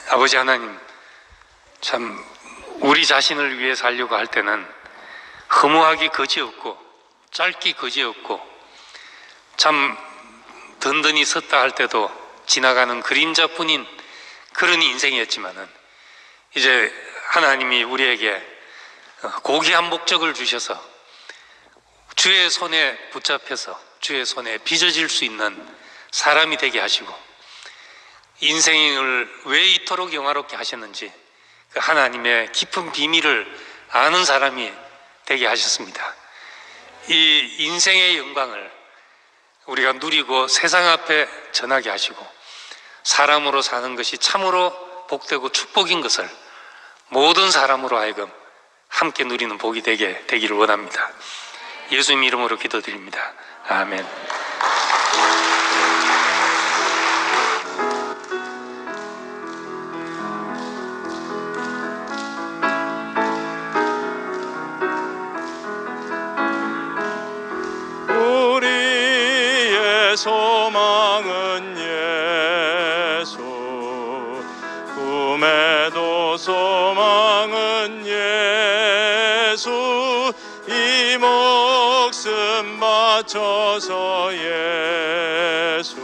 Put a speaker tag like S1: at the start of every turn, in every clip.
S1: 아버지 하나님, 참 우리 자신을 위해 살려고 할 때는 허무하기 거지없고 짧기 거지없고 참 든든히 섰다 할 때도 지나가는 그림자뿐인 그런 인생이었지만은 이제 하나님이 우리에게 고귀한 목적을 주셔서 주의 손에 붙잡혀서 주의 손에 빚어질 수 있는 사람이 되게 하시고 인생을 왜 이토록 영화롭게 하셨는지 그 하나님의 깊은 비밀을 아는 사람이 되게 하셨습니다. 이 인생의 영광을 우리가 누리고 세상 앞에 전하게 하시고 사람으로 사는 것이 참으로 복되고 축복인 것을 모든 사람으로 하여금 함께 누리는 복이 되기를 원합니다. 예수님 이름으로 기도드립니다. 아멘.
S2: 우리의 소망은 예수, 꿈에도 소망은 예수, 이 목숨 바쳐서 예수여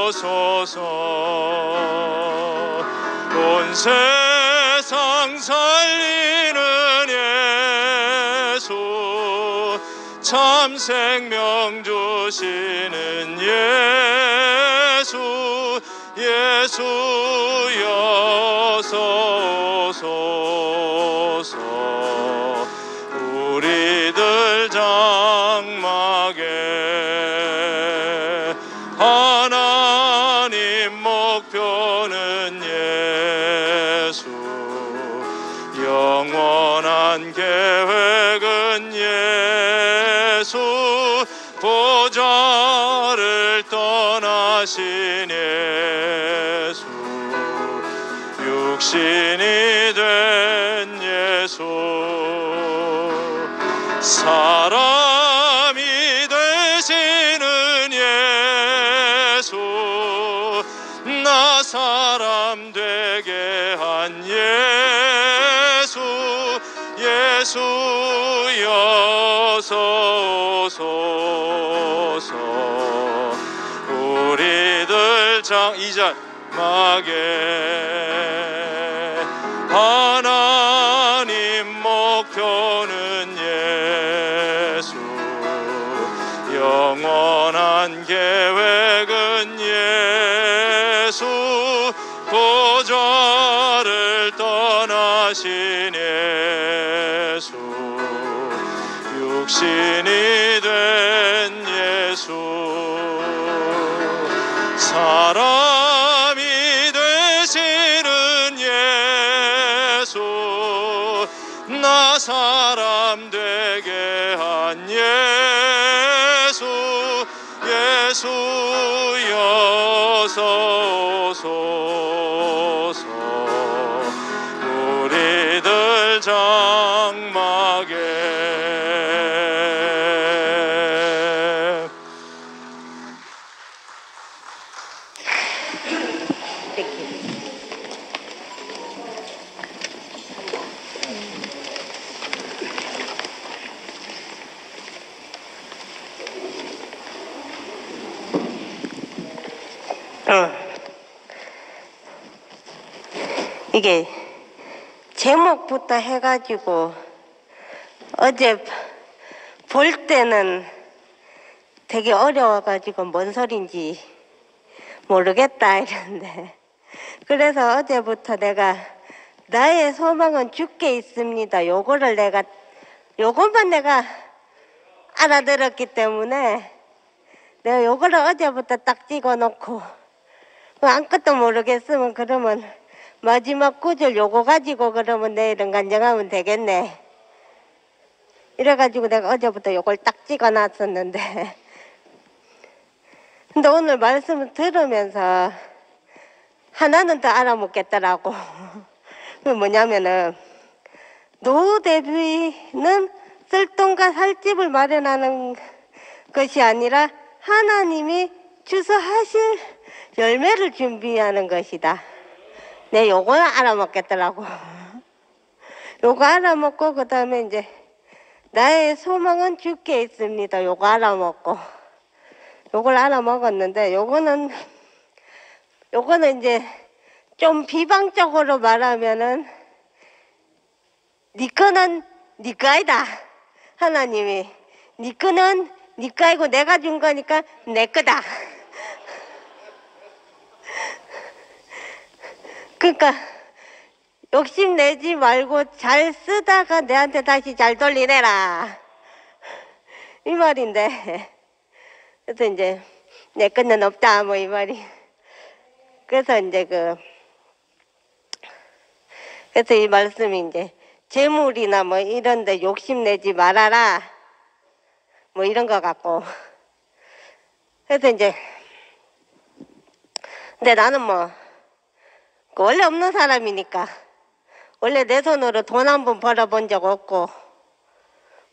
S2: 오소서. 온 세상 살리는 예수, 참 생명 주시는 예수, 예수여 오소서. 우리들 장막에 하나님 목표는 예수, 영원한 계획은 예수, 보좌를 떠나신 예수, 육신이 된 예수, 사람이 되시는 예수, 나 사람 되게 한 예수, 예수여 오소서. 우리들 이 장막에 하나님 목표는 예수, 영원한 계획은 예수, 보좌를 떠나신 예수, 육신이 된 예수, 사람이 되시는 예수, 나 사람 되게 한 예수, 예수여 오소서. 우리들 장막에
S3: 이게 제목부터 해가지고 어제 볼 때는 되게 어려워가지고 뭔 소린지 모르겠다 이랬는데, 그래서 어제부터 내가 나의 소망은 주께 있습니다, 요것만 내가 알아들었기 때문에 내가 요거를 어제부터 딱 찍어놓고 아무것도 모르겠으면 그러면 마지막 구절 요거 가지고 그러면 내일은 간증하면 되겠네. 이래가지고 내가 어제부터 요걸 딱 찍어놨었는데, 근데 오늘 말씀을 들으면서 하나는 더 알아먹겠더라고. 그게 뭐냐면은 노후 대비는 쓸 돈과 살 집을 마련하는 것이 아니라 하나님이 추수하실 열매를 준비하는 것이다. 내 요거는 알아먹겠더라고. 요거 알아먹고 그 다음에 이제 나의 소망은 주께 있습니다. 요거 알아먹고 요걸 알아먹었는데 요거는 이제 좀 비방적으로 말하면은 네 거는 네 거이다. 하나님이 네 거는 네 거이고 내가 준 거니까 내 거다. 그러니까 욕심내지 말고 잘 쓰다가 내한테 다시 잘 돌리내라 이 말인데, 그래서 이제 내 거는 없다 뭐 이 말이. 그래서 이제 그래서 이 말씀이 이제 재물이나 뭐 이런데 욕심내지 말아라 뭐 이런 거 같고. 그래서 이제 근데 나는 뭐 원래 없는 사람이니까 원래 내 손으로 돈 한 번 벌어본 적 없고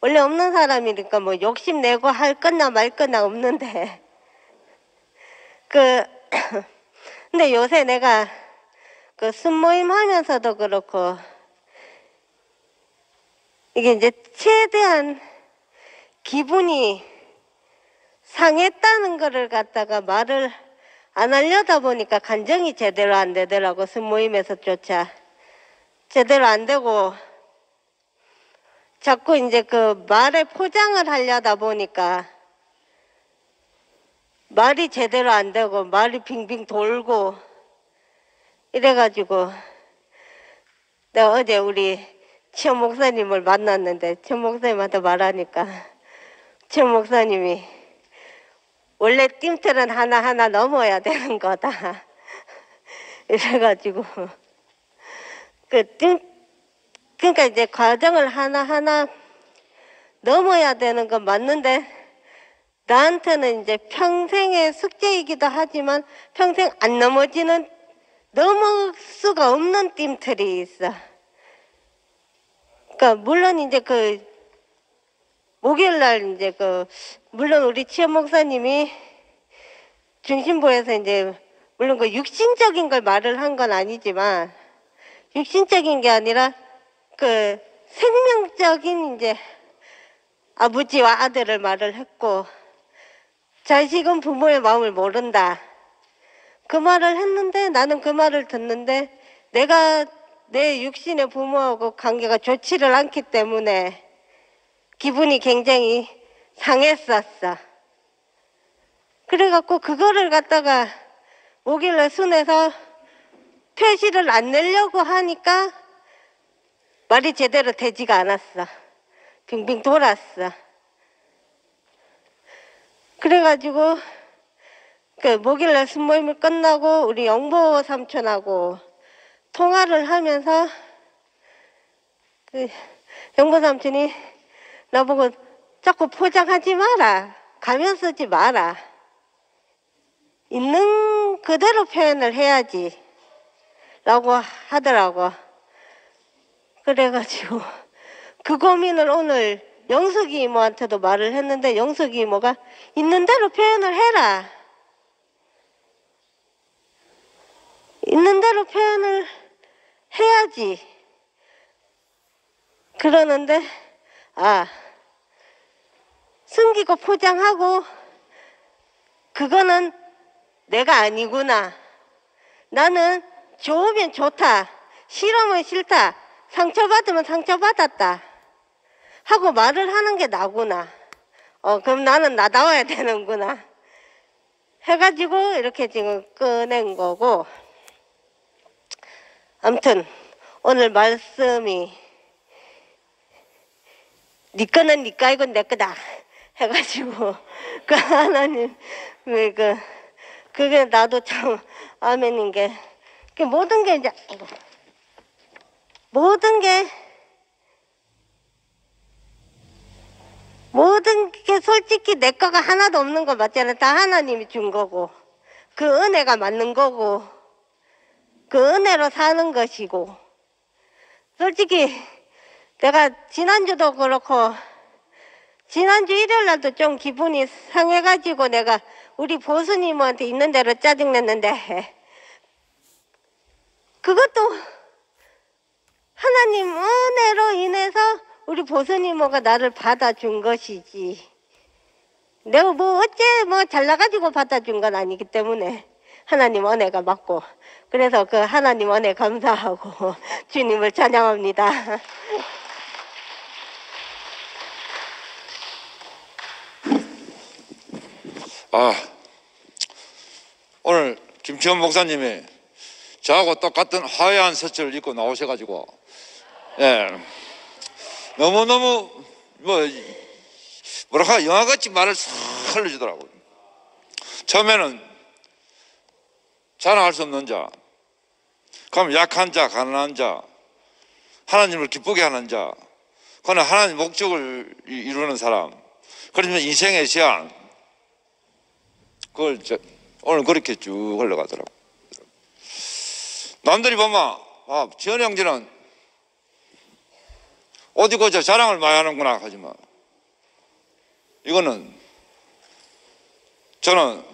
S3: 원래 없는 사람이니까 뭐 욕심내고 할 거나 말 거나 없는데 근데 요새 내가 순모임 하면서도 그렇고 이게 이제 최대한 기분이 상했다는 거를 갖다가 말을 안 하려다 보니까 간정이 제대로 안 되더라고. 순모임에서조차 제대로 안 되고 자꾸 이제 말에 포장을 하려다 보니까 말이 제대로 안 되고 말이 빙빙 돌고 이래가지고 내가 어제 우리 최 목사님을 만났는데 최 목사님한테 말하니까 최 목사님이 원래 띠틀은 하나하나 넘어야 되는 거다 이래가지고 그러니까 이제 과정을 하나하나 넘어야 되는 건 맞는데 나한테는 이제 평생의 숙제이기도 하지만 평생 안 넘어지는 넘을 수가 없는 띠틀이 있어. 그러니까 물론 이제 목요일날 이제 물론 우리 치현 목사님이 중심부에서 이제 물론 육신적인 걸 말을 한 건 아니지만 육신적인 게 아니라 생명적인 이제 아버지와 아들을 말을 했고 자식은 부모의 마음을 모른다. 그 말을 했는데 나는 그 말을 듣는데 내가 내 육신의 부모하고 관계가 좋지를 않기 때문에 기분이 굉장히 상했었어. 그래갖고 그거를 갖다가 목요일날 순에서 표시를 안 내려고 하니까 말이 제대로 되지가 않았어. 빙빙 돌았어. 그래가지고 목요일날 순모임을 끝나고 우리 영보 삼촌하고 통화를 하면서 영보 삼촌이 나보고 자꾸 포장하지 마라. 가면 쓰지 마라. 있는 그대로 표현을 해야지 라고 하더라고. 그래가지고 그 고민을 오늘 영숙이 이모한테도 말을 했는데 영숙이 이모가 있는 대로 표현을 해라. 있는 대로 표현을 해야지. 그러는데 숨기고 포장하고 그거는 내가 아니구나. 나는 좋으면 좋다. 싫으면 싫다. 상처받으면 상처받았다. 하고 말을 하는 게 나구나. 그럼 나는 나다워야 되는구나. 해가지고 이렇게 지금 꺼낸 거고. 아무튼 오늘 말씀이 네 거는 네 거이고 내 거다 해가지고 하나님 왜 그게 나도 참 아멘인 게 모든 게 이제 모든 게 솔직히 내 거가 하나도 없는 거 맞잖아. 다 하나님이 준 거고 그 은혜가 맞는 거고 그 은혜로 사는 것이고. 솔직히 내가 지난주도 그렇고 지난주 일요일 날도 좀 기분이 상해가지고 내가 우리 보수님한테 있는 대로 짜증냈는데, 그것도 하나님 은혜로 인해서 우리 보수님호가 나를 받아준 것이지, 내가 뭐 어째 뭐 잘나가지고 받아준 건 아니기 때문에 하나님 은혜가 맞고, 그래서 그 하나님 은혜 감사하고 주님을 찬양합니다.
S4: 오늘 김치원 목사님이 저하고 똑같은 화려한 셔츠를 입고 나오셔가지고, 너무너무 뭐랄까 영화같이 말을 싹 흘려주더라고요. 처음에는 자랑할 수 없는 자, 그럼 약한 자, 가난한 자, 하나님을 기쁘게 하는 자, 그는 하나님 목적을 이루는 사람, 그러면 인생의 제한, 그걸 오늘 그렇게 쭉 흘러가더라고. 남들이 보면 지현이 형제는 어디 거저 자랑을 많이 하는구나 하지만, 이거는 저는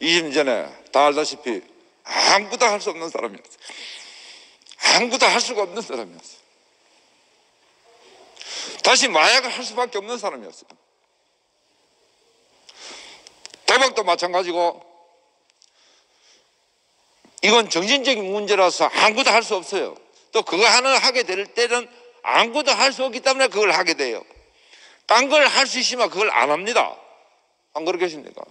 S4: 20년 전에 다 알다시피 아무것도 할 수 없는 사람이었어요. 아무것도 할 수가 없는 사람이었어요. 다시 마약을 할 수밖에 없는 사람이었어요. 도박도 마찬가지고, 이건 정신적인 문제라서 아무것도 할 수 없어요. 또 그거 하나 하게 될 때는 아무것도 할 수 없기 때문에 그걸 하게 돼요. 딴 걸 할 수 있으면 그걸 안 합니다. 안 그렇겠습니까?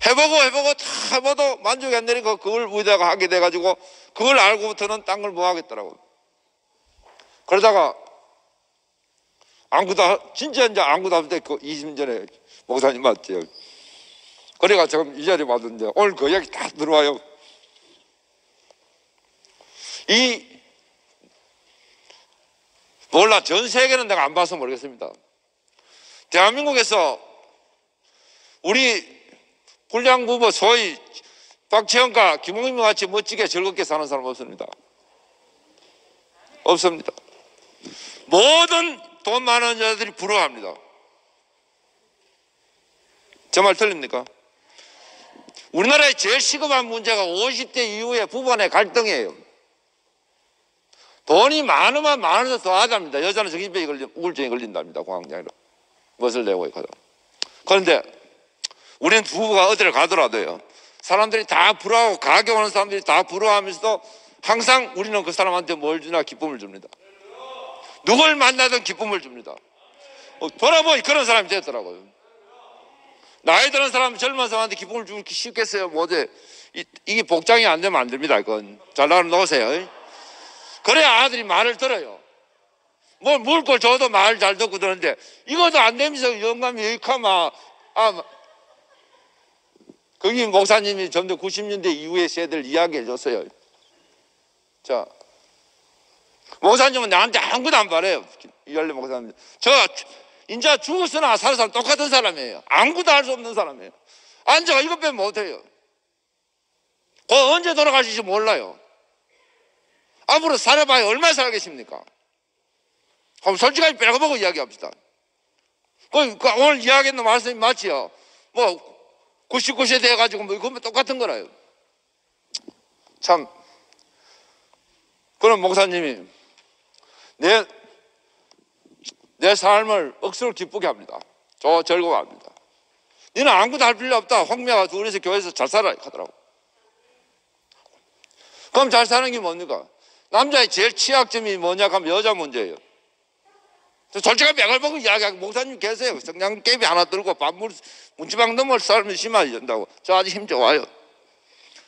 S4: 해보고 다 해봐도 만족이 안 되니까 그걸 위에다가 하게 돼가지고, 그걸 알고부터는 딴 걸 뭐 하겠더라고요. 그러다가 진짜 이제 아무것도 할 때 그 20년 전에 목사님 맞죠? 그래가 지금 이 자리에 왔는데 오늘 그 이야기 다 들어와요. 몰라, 전 세계는 내가 안 봐서 모르겠습니다. 대한민국에서 우리 불량 부부 소위 박지원과 김홍민 같이 멋지게 즐겁게 사는 사람 없습니다. 없습니다. 모든 돈 많은 여자들이 부러워합니다. 제 말 틀립니까? 우리나라의 제일 시급한 문제가 50대 이후에 부부간의 갈등이에요. 돈이 많으면 많아서 더 하답니다. 여자는 정신병이 우울증이 걸린답니다. 공황장애로. 멋을 내고 있거든. 그런데 우리는 부부가 어디를 가더라도요, 사람들이 다 부러워하고, 가게 오는 사람들이 다 부러워하면서도 항상 우리는 그 사람한테 뭘 주나? 기쁨을 줍니다. 누굴 만나든 기쁨을 줍니다. 돌아보니 그런 사람이 됐더라고요. 나이 드는 사람, 젊은 사람한테 기쁨을 주기 쉽겠어요? 못해. 이게 복장이 안 되면 안 됩니다. 그건 잘 나가 놓으세요. 그래야 아들이 말을 들어요. 뭘 먹을 걸 줘도 말 잘 듣고 들었는데, 이것도 안 되면서 영감이 여기까마 거기 목사님이 전부 90년대 이후의 세대를 이야기해 줬어요. 자, 목사님은 나한테 아무것도 안 바래요. 이할래 목사님. 저 인자 죽었으나 살아서 똑같은 사람이에요. 아무것도 할 수 없는 사람이에요. 앉아가 이것 빼면 못해요. 그 언제 돌아가실지 몰라요. 앞으로 살아봐야 얼마나 살겠습니까? 그럼 솔직하게 빼고 보고 이야기합시다. 오늘 이야기했는 말씀이 맞지요? 99세 돼가지고 그건 똑같은 거라요. 참, 그런 목사님이 내 삶을 억수로 기쁘게 합니다. 즐거워합니다. 너는 아무것도 할 필요 없다. 홍매가 둘이서 교회에서 잘 살아 하더라고. 그럼 잘 사는 게 뭡니까? 남자의 제일 취약점이 뭐냐 하면 여자 문제예요. 솔직하게 맥을 보고 이야기하고, 목사님 계세요. 성냥개비 하나 들고 문지방 너머를 삶을 심어야 된다고. 저 아주 힘 좋아요.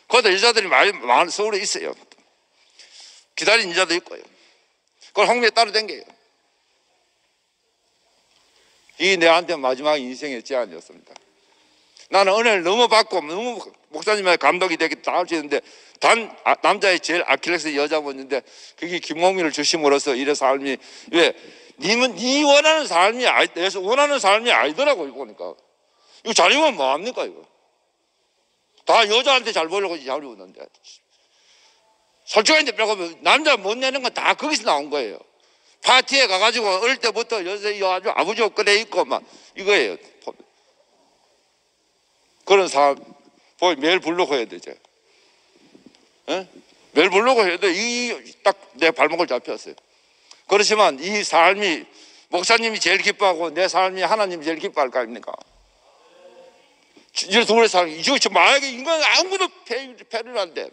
S4: 그것도 여자들이 많은 서울에 있어요. 기다린 여자도 있고요. 그걸 홍매에 따로 댕겨요. 이 내한테 마지막 인생의 제안이었습니다. 나는 은혜를 너무 받고 너무 목사님의 감독이 되기 다 할 수 있는데, 남자의 제일 아킬레스 여자분인데 그게 김홍민을 주심으로써 이래 삶이, 왜? 님은 네 원하는 삶이 내서 원하는 삶이 아니더라고. 이거 보니까 이거 잘 입으면 뭐합니까? 이거 다 여자한테 잘 보려고 잘 입었는데, 솔직하게 빼고 남자 못 내는 건 다 거기서 나온 거예요. 파티에 가가지고 어릴 때부터 요새 아주 아버지 옷 꺼내 입고 막 이거예요. 그런 사람 보이 매일 부르고 해야 되죠. 예? 매일 부르고 해야 돼. 이 딱 내 발목을 잡혔어요. 그렇지만 이 삶이 목사님이 제일 기뻐하고 내 삶이 하나님이 제일 기뻐할 거 아닙니까? 이제 둘의 삶, 이거 만약에 인간 아무도 배를 안 돼.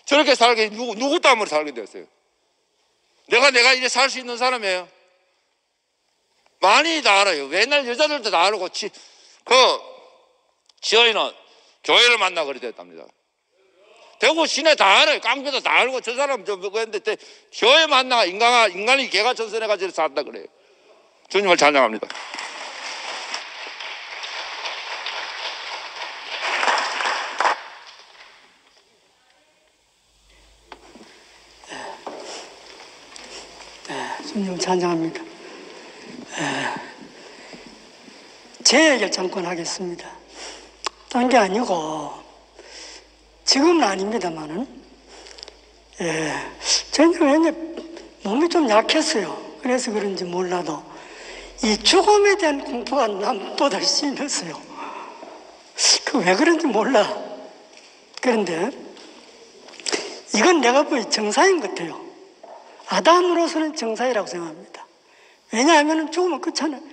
S4: 저렇게 살게 누구 땀으로 살게 됐어요. 내가 이제 살 수 있는 사람이에요. 많이 다 알아요. 옛날 여자들도 다 알고 지어이는 교회를 만나 그래 됐답니다. 대구 시내 다 알아요. 깡패도 다 알고 저 사람 저 그거 했는데 교회 만나 인간이 개가 전선해가지고 산다 그래요. 주님을 찬양합니다.
S5: 주님 찬양합니다. 제 얘기를 잠깐 하겠습니다. 딴 게 아니고 지금은 아닙니다만은 저는 왠지 몸이 좀 약했어요. 그래서 그런지 몰라도 이 죽음에 대한 공포가 남보다 심했어요. 왜 그런지 몰라. 그런데 이건 내가 보기 정상인 것 같아요. 아담으로서는 정상이라고 생각합니다. 왜냐하면 죽으면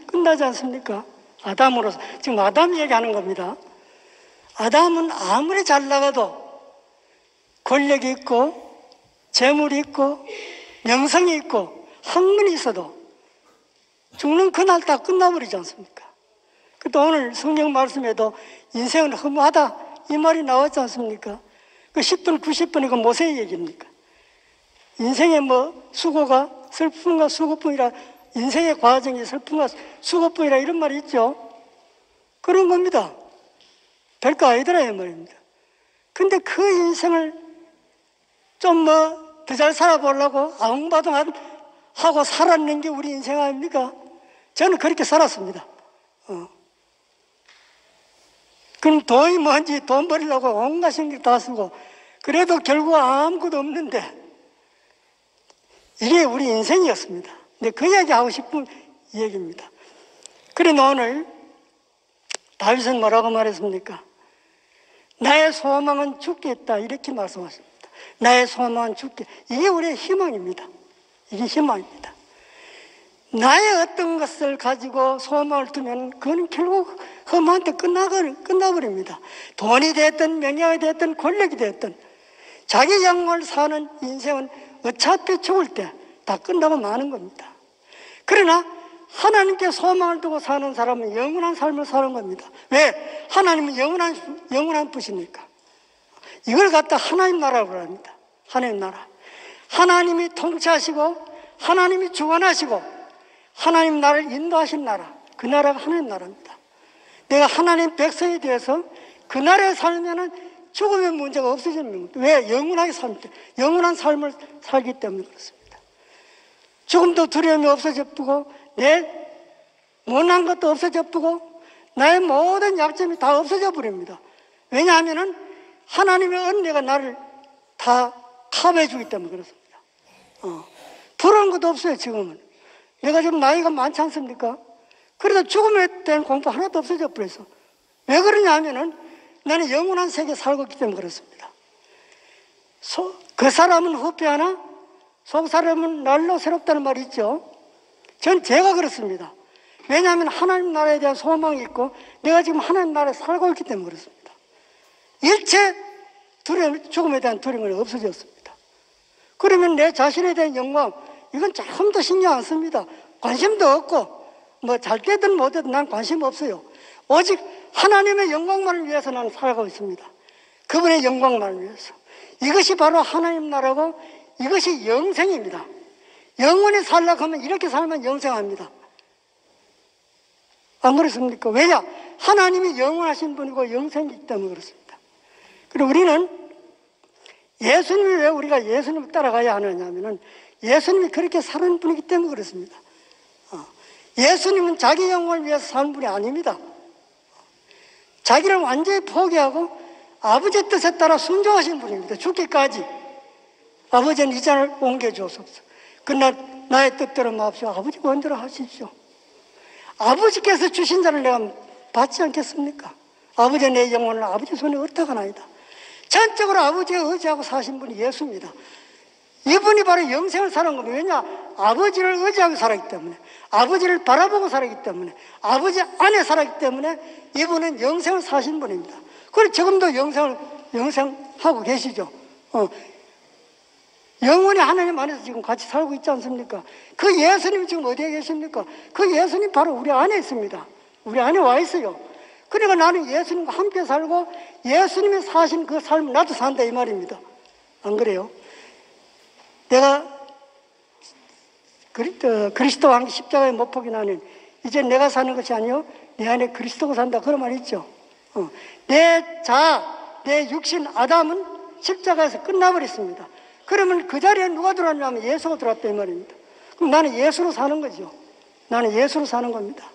S5: 끝나지 않습니까? 아담으로서. 지금 아담 얘기하는 겁니다. 아담은 아무리 잘 나가도 권력이 있고 재물이 있고 명성이 있고 학문이 있어도 죽는 그날 다 끝나버리지 않습니까? 또 오늘 성경 말씀에도 인생은 허무하다 이 말이 나왔지 않습니까? 그 10분 90분이 그 모세의 얘기입니까? 인생의 수고가 슬픔과 수고뿐이라, 인생의 과정이 슬픔과 수고뿐이라 이런 말이 있죠. 그런 겁니다. 별거 아니더라 이 말입니다. 근데 그 인생을 좀 더 잘 살아보려고 아웅바둥하고 살았는 게 우리 인생 아닙니까? 저는 그렇게 살았습니다. 그럼 돈이 뭔지 돈 벌이려고 온갖 신경 다 쓰고 그래도 결국 아무것도 없는데 이게 우리 인생이었습니다. 근데 그 얘기 하고 싶은 얘기입니다. 그런데 오늘 다윗은 뭐라고 말했습니까? 나의 소망은 주께 있다 이렇게 말씀하십니다. 나의 소망은 주께. 이게 우리의 희망입니다. 이게 희망입니다. 나의 어떤 것을 가지고 소망을 두면 그건 결국 험한테 끝나버립니다. 돈이 됐든 명예가 됐든 권력이 됐든 자기 영혼을 사는 인생은 어차피 죽을 때 다 끝나고 마는 겁니다. 그러나 하나님께 소망을 두고 사는 사람은 영원한 삶을 사는 겁니다. 왜? 하나님은 영원한 분이니까. 이걸 갖다 하나님 나라라고 합니다. 하나님 나라. 하나님이 통치하시고 하나님이 주관하시고 하나님 나라를 인도하신 나라. 그 나라가 하나님 나라입니다. 내가 하나님 백성에 대해서 그 나라에 살면은 죽음의 문제가 없어지는 겁니다. 왜? 영원하게 삽니다. 영원한 삶을 살기 때문에 그렇습니다. 죽음도 두려움이 없어져버리고 내 못난 것도 없어져버리고 나의 모든 약점이 다 없어져 버립니다. 왜냐하면 하나님의 은혜가 나를 다 커버해 주기 때문에 그렇습니다. 부러운 것도 없어요. 지금은 내가 지금 나이가 많지 않습니까? 그래도 죽음에 대한 공포 하나도 없어져 버렸어. 왜 그러냐 하면은 나는 영원한 세계에 살고 있기 때문에 그렇습니다. 그 사람은 후패하나 속 사람은 날로 새롭다는 말이 있죠. 전 제가 그렇습니다. 왜냐하면 하나님 나라에 대한 소망이 있고 내가 지금 하나님 나라에 살고 있기 때문에 그렇습니다. 일체 죽음에 대한 두려움이 없어졌습니다. 그러면 내 자신에 대한 영광 이건 조금도 신경 안 씁니다. 관심도 없고 잘 되든 못 되든 난 관심 없어요. 오직 하나님의 영광만을 위해서 나는 살아가고 있습니다. 그분의 영광만을 위해서. 이것이 바로 하나님 나라고 이것이 영생입니다. 영원히 살려고 하면 이렇게 살면 영생합니다. 안 그렇습니까? 왜냐? 하나님이 영원하신 분이고 영생이기 때문에 그렇습니다. 그리고 우리는 예수님이 왜 우리가 예수님을 따라가야 하느냐면은 예수님이 그렇게 사는 분이기 때문에 그렇습니다. 예수님은 자기 영혼을 위해서 사는 분이 아닙니다. 자기를 완전히 포기하고 아버지의 뜻에 따라 순종하신 분입니다. 죽기까지. 아버지는 이 잔을 옮겨주옵소서. 그러나 나의 뜻대로 마옵시고 아버지가 원대로 하십시오. 아버지께서 주신 자를 내가 받지 않겠습니까? 아버지 내 영혼을 아버지 손에 얻다가나이다. 전적으로 아버지에 의지하고 사신 분이 예수입니다. 이분이 바로 영생을 사는 겁니다. 왜냐? 아버지를 의지하고 살았기 때문에, 아버지를 바라보고 살았기 때문에, 아버지 안에 살았기 때문에 이분은 영생을 사신 분입니다. 그리고 지금도 영생하고 계시죠. 영원히 하나님 안에서 지금 같이 살고 있지 않습니까? 그 예수님 지금 어디에 계십니까? 그 예수님 바로 우리 안에 있습니다. 우리 안에 와 있어요. 그러니까 나는 예수님과 함께 살고 예수님이 사신 그 삶을 나도 산다 이 말입니다. 안 그래요? 내가 그리스도와 함께 십자가에 못 박힌 나는 이제 내가 사는 것이 아니요 내 안에 그리스도가 산다 그런 말 있죠. 내 육신 아담은 십자가에서 끝나버렸습니다. 그러면 그 자리에 누가 들어왔냐면 예수가 들어왔다 이 말입니다. 그럼 나는 예수로 사는 거죠. 나는 예수로 사는 겁니다.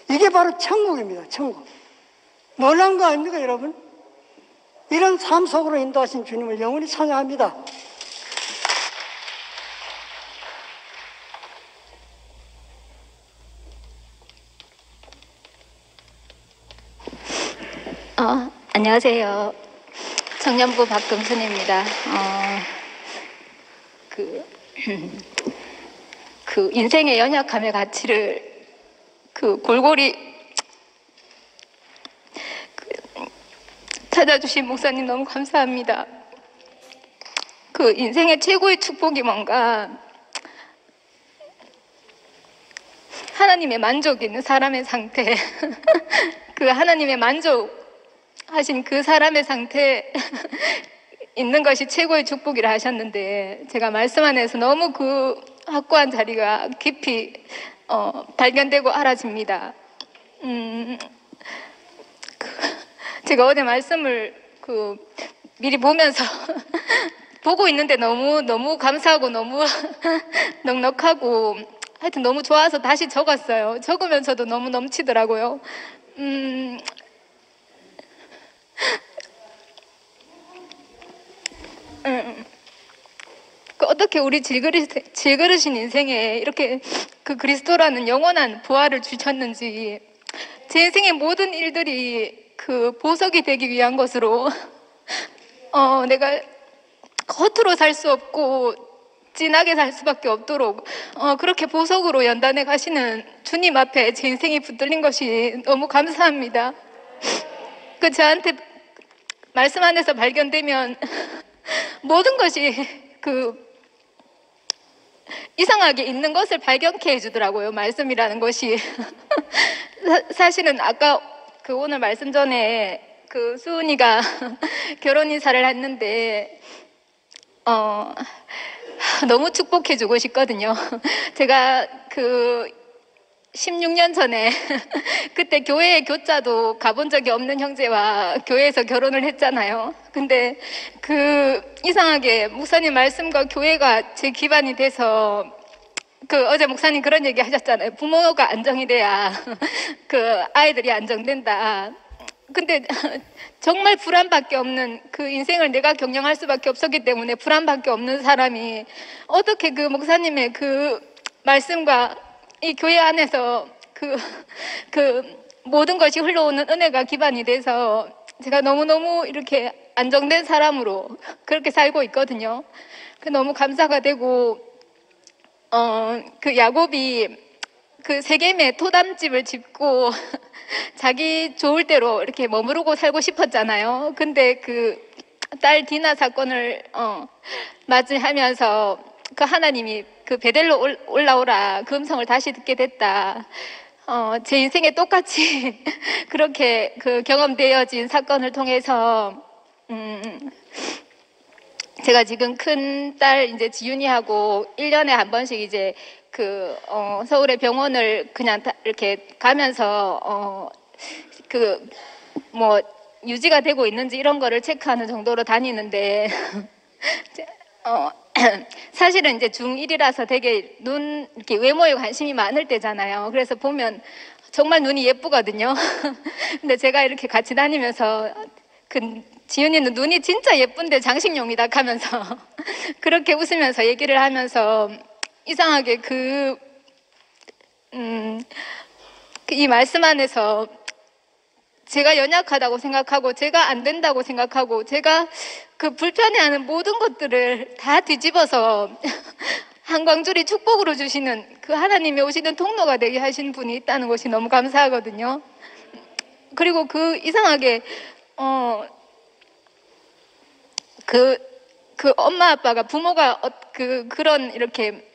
S5: 이게 바로 천국입니다. 천국. 놀라운 거 아닙니까 여러분? 이런 삶 속으로 인도하신 주님을 영원히 찬양합니다.
S6: 안녕하세요. 청년부 박금순입니다. 그 인생의 연약함의 가치를 골고리 찾아주신 목사님 너무 감사합니다. 인생의 최고의 축복이 뭔가 하나님의 만족이 있는 사람의 상태 하나님의 만족하신 그 사람의 상태에 있는 것이 최고의 축복이라 하셨는데 제가 말씀 안에서 너무 그 확고한 자리가 깊이 발견되고 알아집니다. 제가 어제 말씀을 미리 보면서 보고 있는데 너무 감사하고 너무 넉넉하고 하여튼 너무 좋아서 다시 적었어요. 적으면서도 너무 넘치더라고요. 어떻게 우리 질그릇인 인생에 이렇게 그리스도라는 영원한 부활을 주셨는지 제 인생의 모든 일들이 보석이 되기 위한 것으로 내가 겉으로 살 수 없고 진하게 살 수밖에 없도록 그렇게 보석으로 연단해 가시는 주님 앞에 제 인생이 붙들린 것이 너무 감사합니다. 저한테 말씀 안에서 발견되면 모든 것이 이상하게 있는 것을 발견케 해주더라고요. 말씀이라는 것이. 사실은 아까 오늘 말씀 전에 수은이가 결혼 인사를 했는데 너무 축복해주고 싶거든요. 제가 16년 전에 그때 교회에 교자도 가본 적이 없는 형제와 교회에서 결혼을 했잖아요. 근데 이상하게 목사님 말씀과 교회가 제 기반이 돼서 어제 목사님 그런 얘기 하셨잖아요. 부모가 안정이 돼야 아이들이 안정된다. 근데 정말 불안밖에 없는 인생을 내가 경영할 수밖에 없었기 때문에 불안밖에 없는 사람이 어떻게 목사님의 말씀과 이 교회 안에서 모든 것이 흘러오는 은혜가 기반이 돼서 제가 너무너무 이렇게 안정된 사람으로 그렇게 살고 있거든요. 너무 감사가 되고 야곱이 세겜에 토담집을 짓고 자기 좋을 대로 이렇게 머무르고 살고 싶었잖아요. 근데 딸 디나 사건을 맞이하면서 하나님이 베델로 올라오라 그 음성을 다시 듣게 됐다. 제 인생에 똑같이 그렇게 경험되어진 사건을 통해서 제가 지금 큰 딸 이제 지윤이하고 1년에 한 번씩 이제 서울의 병원을 그냥 이렇게 가면서 뭐 유지가 되고 있는지 이런 거를 체크하는 정도로 다니는데 사실은 이제 중1이라서 되게 이렇게 외모에 관심이 많을 때잖아요. 그래서 보면 정말 눈이 예쁘거든요. 근데 제가 이렇게 같이 다니면서 지윤이는 눈이 진짜 예쁜데 장식용이다 하면서 그렇게 웃으면서 얘기를 하면서 이상하게 이 말씀 안에서 제가 연약하다고 생각하고 제가 안 된다고 생각하고 제가 그 불편해하는 모든 것들을 다 뒤집어서 한광줄이 축복으로 주시는 그 하나님이 오시는 통로가 되게 하신 분이 있다는 것이 너무 감사하거든요. 그리고 이상하게 그 엄마 아빠가 부모가 그런 이렇게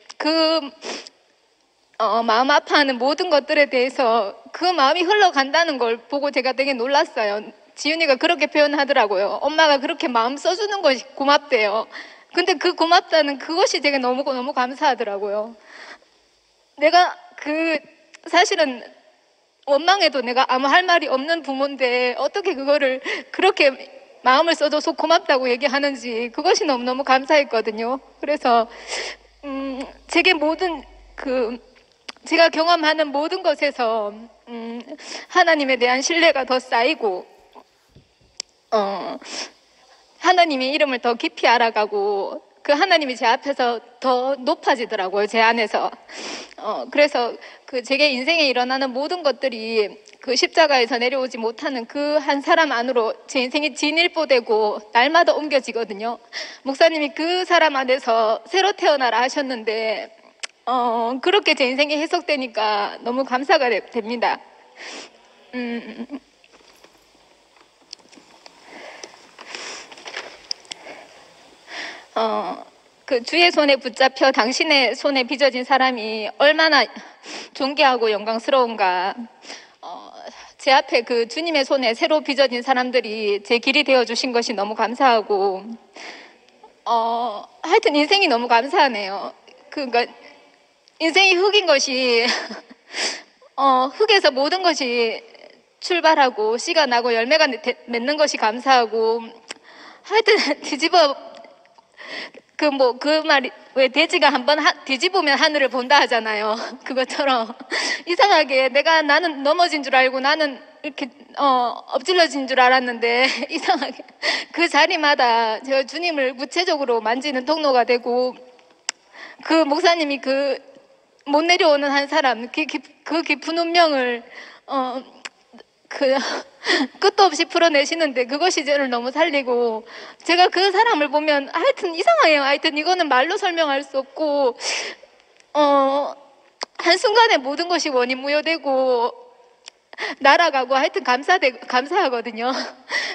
S6: 마음 아파하는 모든 것들에 대해서 그 마음이 흘러간다는 걸 보고 제가 되게 놀랐어요. 지윤이가 그렇게 표현하더라고요. 엄마가 그렇게 마음 써주는 것이 고맙대요. 근데 그 고맙다는 그것이 되게 너무 감사하더라고요. 내가 사실은 원망해도 내가 아무 할 말이 없는 부모인데 어떻게 그거를 그렇게 마음을 써줘서 고맙다고 얘기하는지 그것이 너무너무 감사했거든요. 그래서 제게 제가 경험하는 모든 것에서 하나님에 대한 신뢰가 더 쌓이고 하나님의 이름을 더 깊이 알아가고 그 하나님이 제 앞에서 더 높아지더라고요, 제 안에서. 그래서 제게 인생에 일어나는 모든 것들이 그 십자가에서 내려오지 못하는 그 한 사람 안으로 제 인생이 진일보되고 날마다 옮겨지거든요. 목사님이 그 사람 안에서 새로 태어나라 하셨는데 그렇게 제 인생이 해석되니까 너무 감사가 됩니다. 그 주의 손에 붙잡혀 당신의 손에 빚어진 사람이 얼마나 존귀하고 영광스러운가. 제 앞에 그 주님의 손에 새로 빚어진 사람들이 제 길이 되어주신 것이 너무 감사하고 하여튼 인생이 너무 감사하네요. 그러니까 인생이 흙인 것이 흙에서 모든 것이 출발하고 씨가 나고 열매가 맺는 것이 감사하고 하여튼 뒤집어 그 말이 왜 돼지가 한번 뒤집으면 하늘을 본다 하잖아요. 그것처럼 이상하게 나는 넘어진 줄 알고 나는 이렇게 엎질러진 줄 알았는데 이상하게 그 자리마다 제가 주님을 구체적으로 만지는 통로가 되고 그 목사님이 못 내려오는 한 사람 그 깊은 운명을 끝도 없이 풀어내시는데 그것이 저를 너무 살리고 제가 그 사람을 보면 하여튼 이상해요. 하여튼 이거는 말로 설명할 수 없고 한순간에 모든 것이 원인무효되고 날아가고 하여튼 감사하거든요.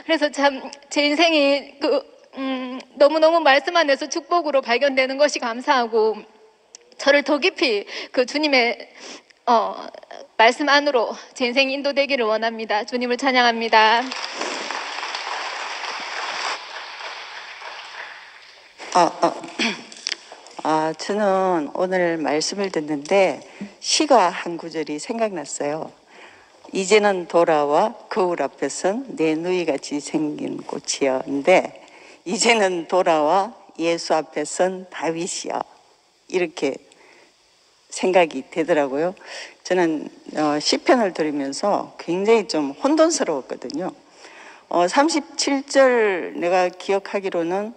S6: 그래서 참 제 인생이 너무너무 말씀 안에서 축복으로 발견되는 것이 감사하고 저를 더 깊이 그 주님의 말씀 안으로 제 인생이 인도되기를 원합니다. 주님을 찬양합니다.
S7: 저는 오늘 말씀을 듣는데 시가 한 구절이 생각났어요. 이제는 돌아와 거울 앞에선 내 누이같이 생긴 꽃이여인데 이제는 돌아와 예수 앞에선 다윗이여 이렇게 생각이 되더라고요. 저는 시편을 들으면서 굉장히 좀 혼돈스러웠거든요. 37절 내가 기억하기로는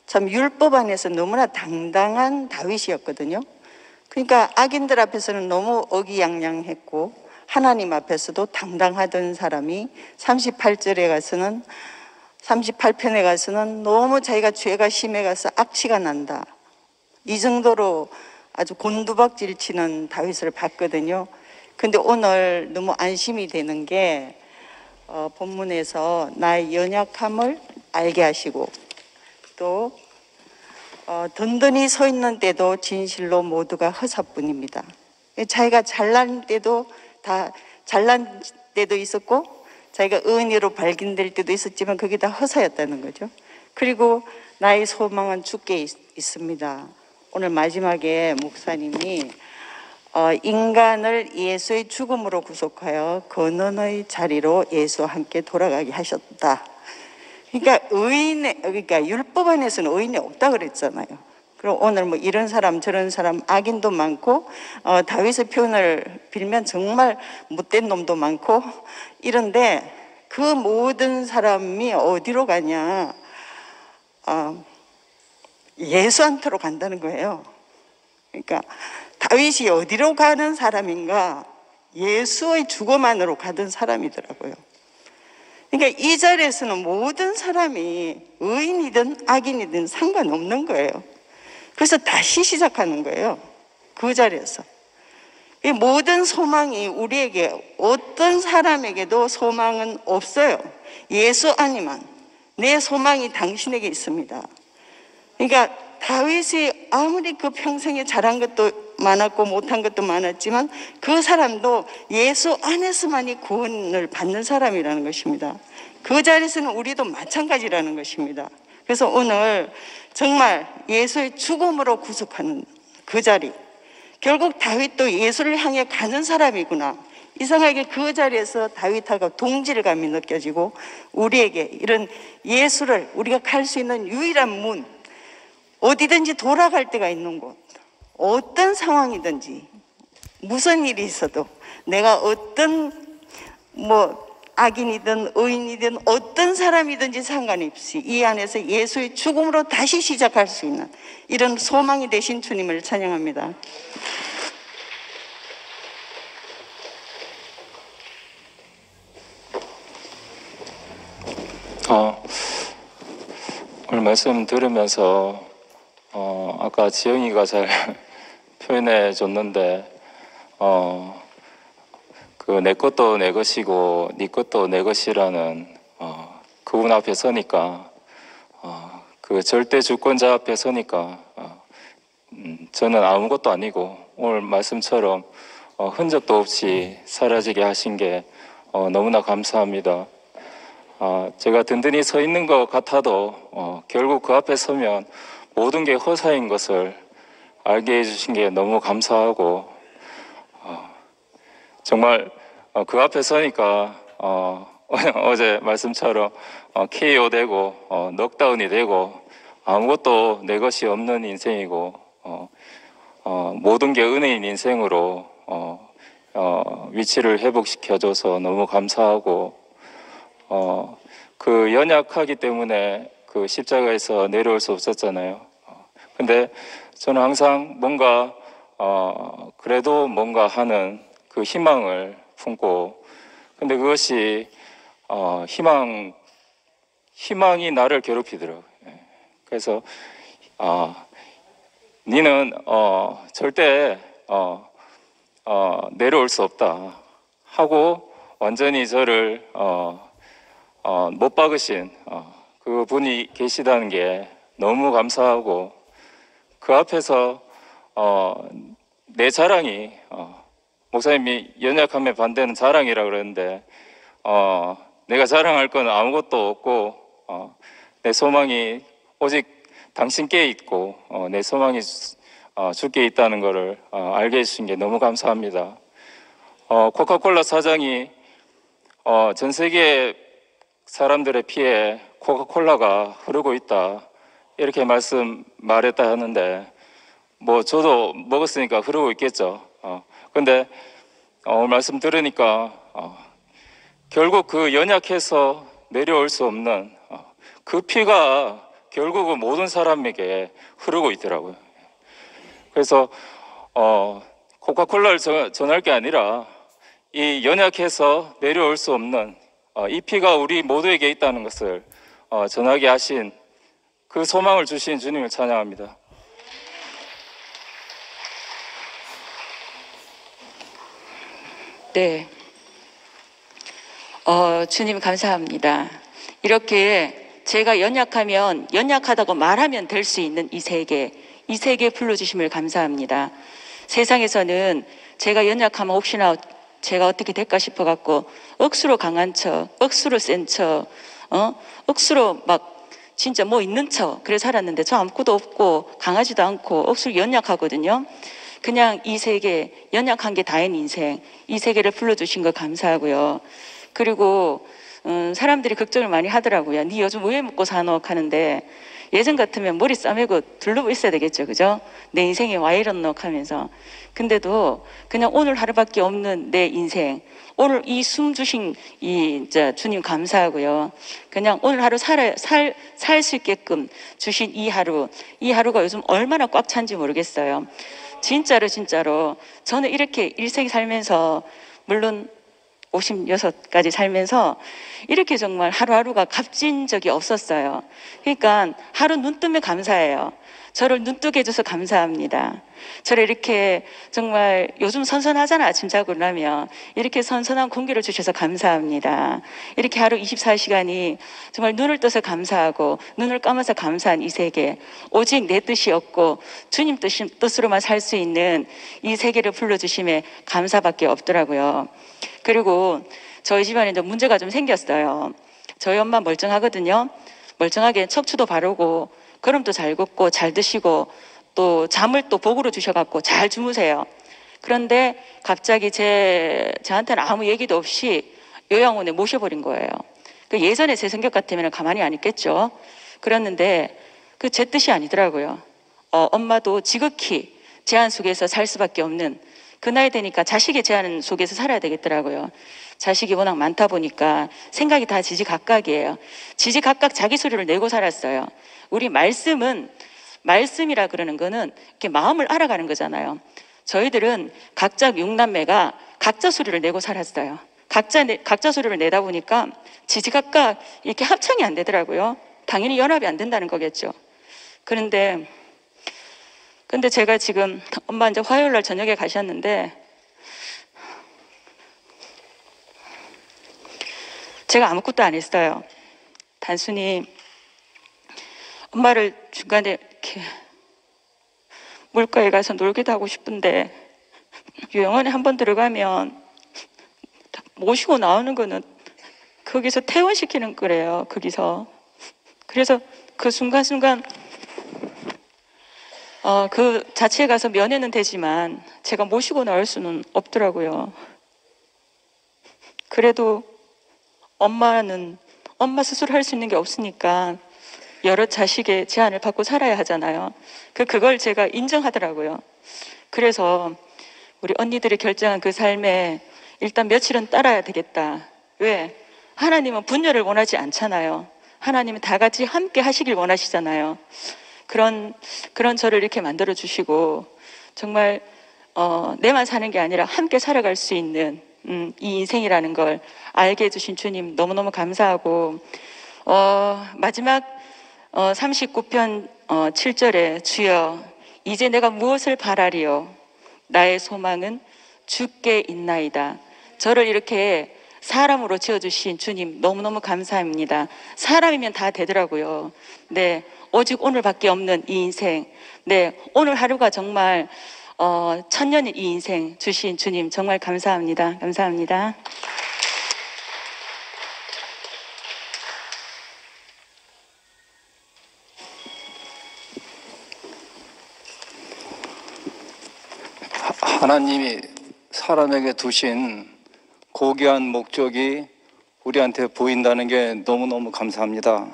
S7: 참 율법 안에서 너무나 당당한 다윗이었거든요. 그러니까 악인들 앞에서는 너무 어기양양했고 하나님 앞에서도 당당하던 사람이 38편에 가서는 너무 자기가 죄가 심해가서 악취가 난다. 이 정도로 아주 곤두박질 치는 다윗을 봤거든요. 근데 오늘 너무 안심이 되는 게 본문에서 나의 연약함을 알게 하시고 또 든든히 서 있는 때도 진실로 모두가 허사뿐입니다. 자기가 잘난 때도 다 잘난 때도 있었고 자기가 의인으로 발견될 때도 있었지만 그게 다 허사였다는 거죠. 그리고 나의 소망은 주께 있습니다. 오늘 마지막에 목사님이 인간을 예수의 죽음으로 구속하여 근원의 자리로 예수와 함께 돌아가게 하셨다. 그러니까 율법 안에서는 의인이 없다 그랬잖아요. 그럼 오늘 뭐 이런 사람 저런 사람 악인도 많고 다윗의 표현을 빌면 정말 못된 놈도 많고 이런데 그 모든 사람이 어디로 가냐? 예수한테로 간다는 거예요. 그러니까 다윗이 어디로 가는 사람인가? 예수의 죽음 안으로 가던 사람이더라고요. 그러니까 이 자리에서는 모든 사람이 의인이든 악인이든 상관없는 거예요. 그래서 다시 시작하는 거예요. 그 자리에서. 이 모든 소망이 우리에게, 어떤 사람에게도 소망은 없어요. 예수 아니면 내 소망이 당신에게 있습니다. 그러니까 다윗이 아무리 그 평생에 잘한 것도 많았고 못한 것도 많았지만 그 사람도 예수 안에서만이 구원을 받는 사람이라는 것입니다. 그 자리에서는 우리도 마찬가지라는 것입니다. 그래서 오늘 정말 예수의 죽음으로 구속하는 그 자리, 결국 다윗도 예수를 향해 가는 사람이구나. 이상하게 그 자리에서 다윗하고 동질감이 느껴지고 우리에게 이런 예수를 우리가 갈 수 있는 유일한 문, 어디든지 돌아갈 데가 있는 곳, 어떤 상황이든지 무슨 일이 있어도 내가 어떤 악인이든 의인이든 어떤 사람이든지 상관이 없이 이 안에서 예수의 죽음으로 다시 시작할 수 있는 이런 소망이 되신 주님을 찬양합니다.
S8: 오늘 말씀 들으면서 아까 지영이가 잘 표현해 줬는데 그 내 것도 내 것이고 네 것도 내 것이라는 그분 앞에 서니까 그 절대 주권자 앞에 서니까 저는 아무것도 아니고 오늘 말씀처럼 흔적도 없이 사라지게 하신 게 너무나 감사합니다. 제가 든든히 서 있는 것 같아도 결국 그 앞에 서면 모든 게 허사인 것을 알게 해주신 게 너무 감사하고 정말 그 앞에 서니까 어제 말씀처럼 KO 되고 넉다운이 되고 아무것도 내 것이 없는 인생이고 모든 게 은혜인 인생으로 위치를 회복시켜줘서 너무 감사하고 그 연약하기 때문에 그 십자가에서 내려올 수 없었잖아요. 근데 저는 항상 뭔가 그래도 뭔가 하는 그 희망을 품고, 근데 그것이 희망이 나를 괴롭히더라고요. 그래서 니는 절대 내려올 수 없다 하고 완전히 저를 못 박으신 그 분이 계시다는 게 너무 감사하고, 그 앞에서 내 자랑이 목사님이 연약함에 반대는 자랑이라 그러는데 내가 자랑할 건 아무것도 없고 내 소망이 오직 당신께 있고 내 소망이 주께 있다는 것을 알게 해주신 게 너무 감사합니다. 코카콜라 사장이 전 세계 사람들의 피에 코카콜라가 흐르고 있다 이렇게 말했다 하는데 뭐 저도 먹었으니까 흐르고 있겠죠. 근데 오늘 말씀 들으니까 결국 그 연약해서 내려올 수 없는 그 피가 결국은 모든 사람에게 흐르고 있더라고요. 그래서 코카콜라를 전할 게 아니라 이 연약해서 내려올 수 없는 이 피가 우리 모두에게 있다는 것을 전하게 하신 그 소망을 주신 주님을 찬양합니다.
S9: 네. 주님 감사합니다. 이렇게 제가 연약하면 연약하다고 말하면 될 수 있는 이 세계 불러주심을 감사합니다. 세상에서는 제가 연약하면 혹시나 제가 어떻게 될까 싶어갖고 억수로 강한 척, 억수로 센 척, 억수로 막 진짜 뭐 있는 척 그래 살았는데 저 아무것도 없고 강하지도 않고 억수로 연약하거든요. 그냥 이 세계 연약한 게 다인 인생, 이 세계를 불러주신 거 감사하고요. 그리고 사람들이 걱정을 많이 하더라고요. 네 요즘 왜 먹고 사노 하는데 예전 같으면 머리 싸매고 둘러보 있어야 되겠죠, 그죠? 내 인생에 와 이렇노 하면서. 근데도 그냥 오늘 하루밖에 없는 내 인생, 오늘 이 숨 주신 이 주님 감사하고요. 그냥 오늘 하루 살 수 있게끔 주신 이 하루가 요즘 얼마나 꽉 찬지 모르겠어요. 진짜로 저는 이렇게 일생 살면서, 물론 56까지 살면서 이렇게 정말 하루하루가 값진 적이 없었어요. 그러니까 하루 눈 뜨면 감사해요. 저를 눈 뜨게 해줘서 감사합니다. 저를 이렇게 정말 요즘 선선하잖아, 아침 자고 나면. 이렇게 선선한 공기를 주셔서 감사합니다. 이렇게 하루 24시간이 정말 눈을 떠서 감사하고 눈을 감아서 감사한 이 세계, 오직 내 뜻이 없고 주님 뜻으로만 살 수 있는 이 세계를 불러주심에 감사밖에 없더라고요. 그리고 저희 집안에 이제 문제가 좀 생겼어요. 저희 엄마 멀쩡하거든요. 멀쩡하게 척추도 바르고 걸음도 잘 걷고 잘 드시고 또 잠을 또 복으로 주셔갖고 잘 주무세요. 그런데 갑자기 저한테는 아무 얘기도 없이 요양원에 모셔버린 거예요. 그 예전에 제 성격 같으면 가만히 안 있겠죠. 그랬는데 그 제 뜻이 아니더라고요. 엄마도 지극히 제한 속에서 살 수밖에 없는, 그 나이 되니까 자식의 제한 속에서 살아야 되겠더라고요. 자식이 워낙 많다 보니까 생각이 다 지지각각이에요. 지지각각 자기 소리를 내고 살았어요. 우리 말씀이라 그러는 거는 이렇게 마음을 알아가는 거잖아요. 저희들은 각자 6남매가 각자 소리를 내고 살았어요. 각자 소리를 내다 보니까 지지각각 이렇게 합창이 안 되더라고요. 당연히 연합이 안 된다는 거겠죠. 근데 제가 지금 엄마 이제 화요일 날 저녁에 가셨는데 제가 아무것도 안 했어요. 단순히 엄마를 중간에 이렇게 물가에 가서 놀기도 하고 싶은데 요양원에 한번 들어가면 모시고 나오는 거는 거기서 퇴원시키는 거래요. 거기서. 그래서 그 순간순간 그 자체에 가서 면회는 되지만 제가 모시고 나올 수는 없더라고요. 그래도 엄마 스스로 할 수 있는 게 없으니까 여러 자식의 제한을 받고 살아야 하잖아요. 그걸 제가 인정하더라고요. 그래서 우리 언니들이 결정한 그 삶에 일단 며칠은 따라야 되겠다. 왜? 하나님은 분열을 원하지 않잖아요. 하나님은 다 같이 함께 하시길 원하시잖아요. 그런 저를 이렇게 만들어 주시고 정말 내만 사는 게 아니라 함께 살아갈 수 있는 이 인생이라는 걸 알게 해주신 주님 너무너무 감사하고, 마지막 39편 7절에 주여 이제 내가 무엇을 바라리요 나의 소망은 주께 있나이다. 저를 이렇게 사람으로 지어주신 주님 너무너무 감사합니다. 사람이면 다 되더라고요. 네, 오직 오늘밖에 없는 이 인생, 네, 오늘 하루가 정말 천년인 이 인생 주신 주님 정말 감사합니다. 감사합니다.
S10: 하나님이 사람에게 두신 고귀한 목적이 우리한테 보인다는 게 너무너무 감사합니다.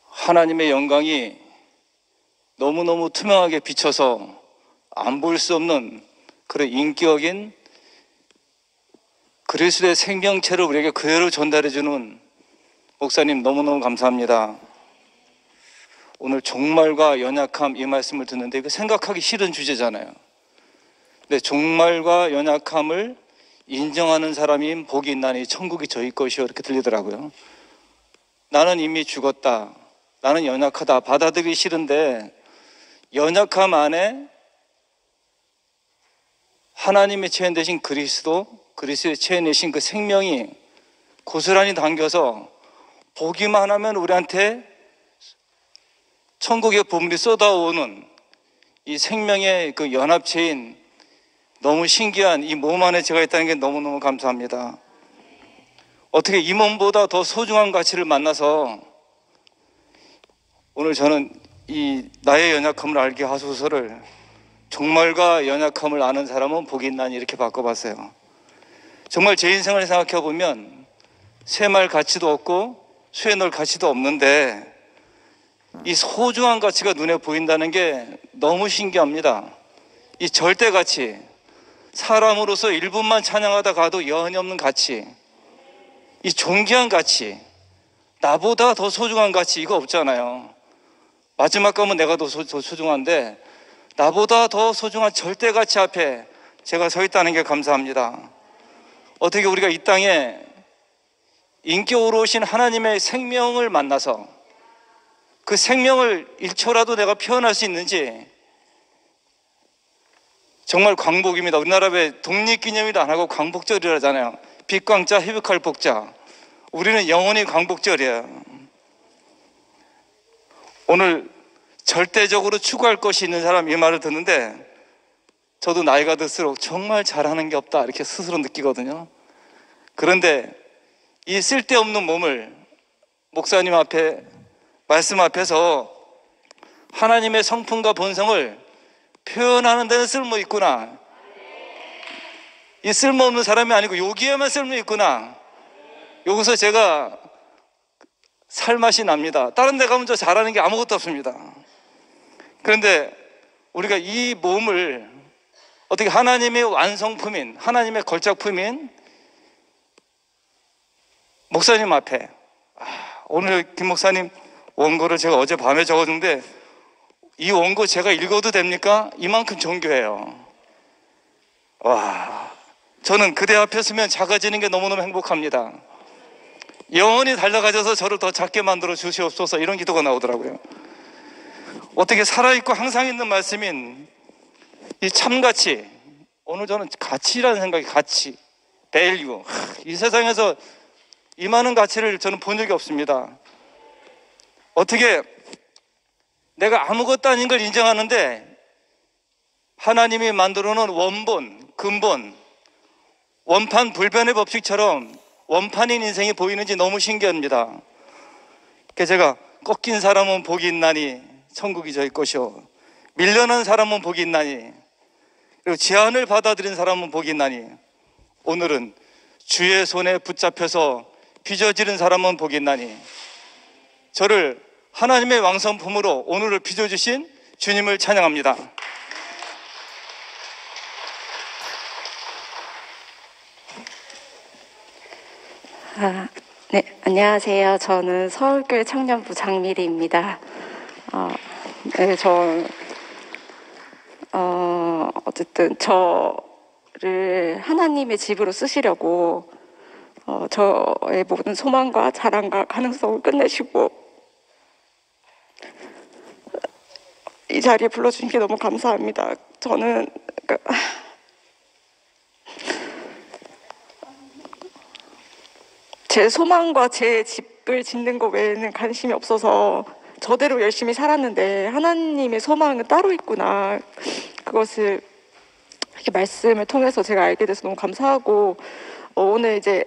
S10: 하나님의 영광이 너무너무 투명하게 비쳐서 안 볼 수 없는 그런 인격인 그리스도의 생명체를 우리에게 그대로 전달해주는 목사님 너무너무 감사합니다. 오늘 종말과 연약함 이 말씀을 듣는데 이거 생각하기 싫은 주제잖아요. 근데 종말과 연약함을 인정하는 사람이 복이 있나니 천국이 저희 것이요 이렇게 들리더라고요. 나는 이미 죽었다. 나는 연약하다. 받아들이기 싫은데 연약함 안에 하나님의 체현되신 그리스도의 체현되신 그 생명이 고스란히 담겨서 보기만 하면 우리한테 천국의 보물이 쏟아오는 이 생명의 그 연합체인 너무 신기한 이 몸 안에 제가 있다는 게 너무너무 감사합니다. 어떻게 이 몸보다 더 소중한 가치를 만나서 오늘 저는 이 나의 연약함을 알게 하소서를 종말과 연약함을 아는 사람은 복이 있나니 이렇게 바꿔봤어요. 정말 제 인생을 생각해 보면 쇠말 가치도 없고 쇠 넣을 가치도 없는데 이 소중한 가치가 눈에 보인다는 게 너무 신기합니다. 이 절대 가치, 사람으로서 1분만 찬양하다 가도 여한이 없는 가치, 이 존귀한 가치, 나보다 더 소중한 가치 이거 없잖아요. 마지막 가면 내가 더 소중한데 나보다 더 소중한 절대 가치 앞에 제가 서 있다는 게 감사합니다. 어떻게 우리가 이 땅에 인격으로 오신 하나님의 생명을 만나서 그 생명을 1초라도 내가 표현할 수 있는지 정말 광복입니다. 우리나라 왜 독립기념일도 안 하고 광복절이라잖아요. 빛광자, 희극할 복자. 우리는 영원히 광복절이에요. 오늘 절대적으로 추구할 것이 있는 사람 이 말을 듣는데 저도 나이가 들수록 정말 잘하는 게 없다 이렇게 스스로 느끼거든요. 그런데 이 쓸데없는 몸을 목사님 앞에 말씀 앞에서 하나님의 성품과 본성을 표현하는 데는 쓸모 있구나. 이 쓸모없는 사람이 아니고 여기에만 쓸모 있구나. 여기서 제가 살맛이 납니다. 다른 데 가면 저 잘하는 게 아무것도 없습니다. 그런데 우리가 이 몸을 어떻게 하나님의 완성품인, 하나님의 걸작품인 목사님 앞에, 오늘 김 목사님 원고를 제가 어젯밤에 적어준데 이 원고 제가 읽어도 됩니까? 이만큼 정교해요. 와, 저는 그대 앞에 서면 작아지는 게 너무너무 행복합니다. 영원히 달려가셔서 저를 더 작게 만들어 주시옵소서, 이런 기도가 나오더라고요. 어떻게 살아있고 항상 있는 말씀인 이 참가치, 오늘 저는 가치라는 생각이, 가치, 밸류, 이 세상에서 이 많은 가치를 저는 본 적이 없습니다. 어떻게 내가 아무것도 아닌 걸 인정하는데 하나님이 만들어 놓은 원본, 근본, 원판 불변의 법칙처럼 원판인 인생이 보이는지 너무 신기합니다. 그래서 제가 꺾인 사람은 복이 있나니 천국이 저희 것이요, 밀려난 사람은 복이 있나니, 그리고 제안을 받아들인 사람은 복이 있나니, 오늘은 주의 손에 붙잡혀서 빚어지는 사람은 복이 있나니, 저를 하나님의 왕성품으로 오늘을 빚어주신 주님을 찬양합니다.
S11: 네, 안녕하세요. 저는 서울교회 청년부 장미리입니다. 네, 어쨌든 저를 하나님의 집으로 쓰시려고 저의 모든 소망과 자랑과 가능성을 끝내시고 이 자리에 불러주신 게 너무 감사합니다. 저는 제 소망과 제 집을 짓는 것 외에는 관심이 없어서 저대로 열심히 살았는데 하나님의 소망은 따로 있구나, 그것을 이렇게 말씀을 통해서 제가 알게 돼서 너무 감사하고, 오늘 이제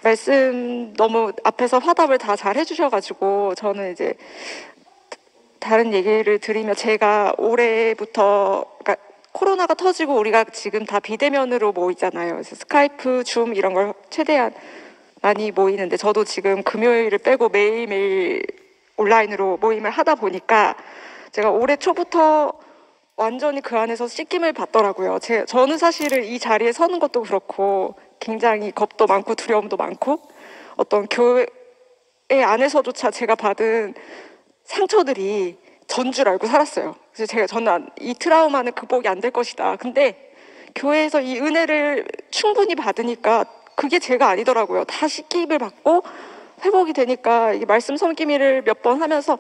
S11: 말씀 너무 앞에서 화답을 다 잘 해주셔가지고 저는 이제 다른 얘기를 드리면, 제가 올해부터, 그러니까 코로나가 터지고 우리가 지금 다 비대면으로 모이잖아요. 그래서 스카이프, 줌 이런 걸 최대한 많이 모이는데, 저도 지금 금요일을 빼고 매일매일 온라인으로 모임을 하다 보니까 제가 올해 초부터 완전히 그 안에서 씻김을 받더라고요. 저는 사실은 이 자리에 서는 것도 그렇고 굉장히 겁도 많고 두려움도 많고, 어떤 교회 안에서조차 제가 받은 상처들이 전 줄 알고 살았어요. 그래서 저는 이 트라우마는 극복이 안 될 것이다. 근데 교회에서 이 은혜를 충분히 받으니까 그게 제가 아니더라고요. 다 씻김을 받고 회복이 되니까 이게 말씀 섬기미를 몇 번 하면서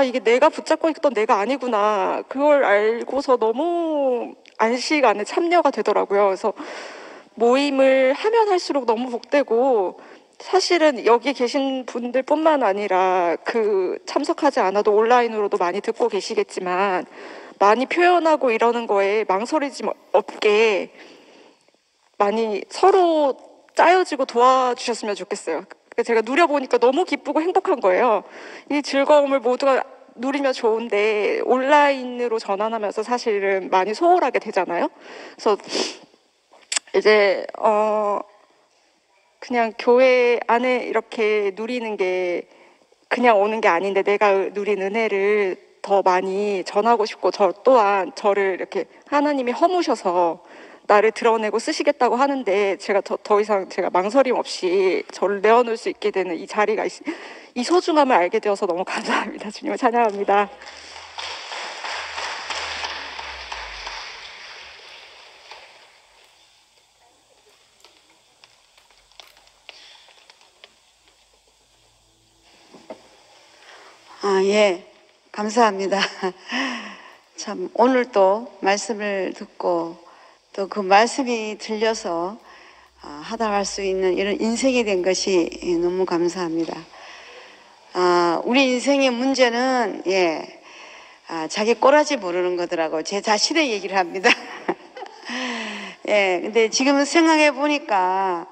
S11: 이게 내가 붙잡고 있던 내가 아니구나, 그걸 알고서 너무 안식 안에 참여가 되더라고요. 그래서 모임을 하면 할수록 너무 복되고, 사실은 여기 계신 분들뿐만 아니라 참석하지 않아도 온라인으로도 많이 듣고 계시겠지만 많이 표현하고 이러는 거에 망설이지 없게 많이 서로 짜여지고 도와주셨으면 좋겠어요. 제가 누려보니까 너무 기쁘고 행복한 거예요. 이 즐거움을 모두가 누리면 좋은데 온라인으로 전환하면서 사실은 많이 소홀하게 되잖아요. 그래서 이제 그냥 교회 안에 이렇게 누리는 게 그냥 오는 게 아닌데 내가 누린 은혜를 더 많이 전하고 싶고 저 또한 저를 이렇게 하나님이 허무셔서 나를 드러내고 쓰시겠다고 하는데 제가 더 이상 제가 망설임 없이 저를 내어놓을 수 있게 되는 이 자리가 이 소중함을 알게 되어서 너무 감사합니다. 주님을 찬양합니다.
S12: 예, 감사합니다. 참, 오늘 또 말씀을 듣고 또 그 말씀이 들려서 하달할 수 있는 이런 인생이 된 것이 너무 감사합니다. 우리 인생의 문제는 자기 꼬라지 모르는 거더라고. 제 자신의 얘기를 합니다. 근데 지금 생각해 보니까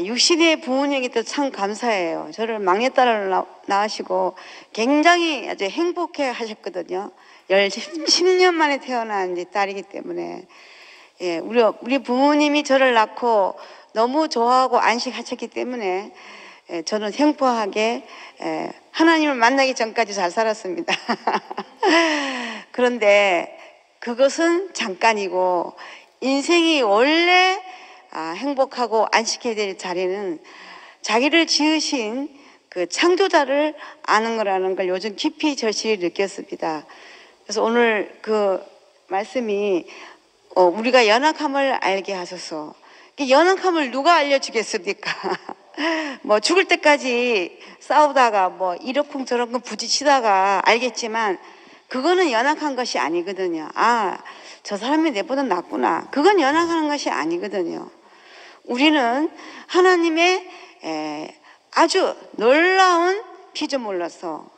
S12: 육신의 부모님께도 참 감사해요. 저를 막내딸을 낳으시고 굉장히 아주 행복해 하셨거든요. 10년 만에 태어난 이제 딸이기 때문에 우리 부모님이 저를 낳고 너무 좋아하고 안식하셨기 때문에 저는 행복하게 하나님을 만나기 전까지 잘 살았습니다. 그런데 그것은 잠깐이고 인생이 원래 행복하고 안식해야 될 자리는 자기를 지으신 그 창조자를 아는 거라는 걸 요즘 깊이 절실히 느꼈습니다. 그래서 오늘 그 말씀이 우리가 연약함을 알게 하소서. 연약함을 누가 알려주겠습니까? 뭐 죽을 때까지 싸우다가 뭐 이러쿵저러쿵 부딪히다가 알겠지만 그거는 연약한 것이 아니거든요. 저 사람이 내보다 낫구나. 그건 연약한 것이 아니거든요. 우리는 하나님의 아주 놀라운 피조물로서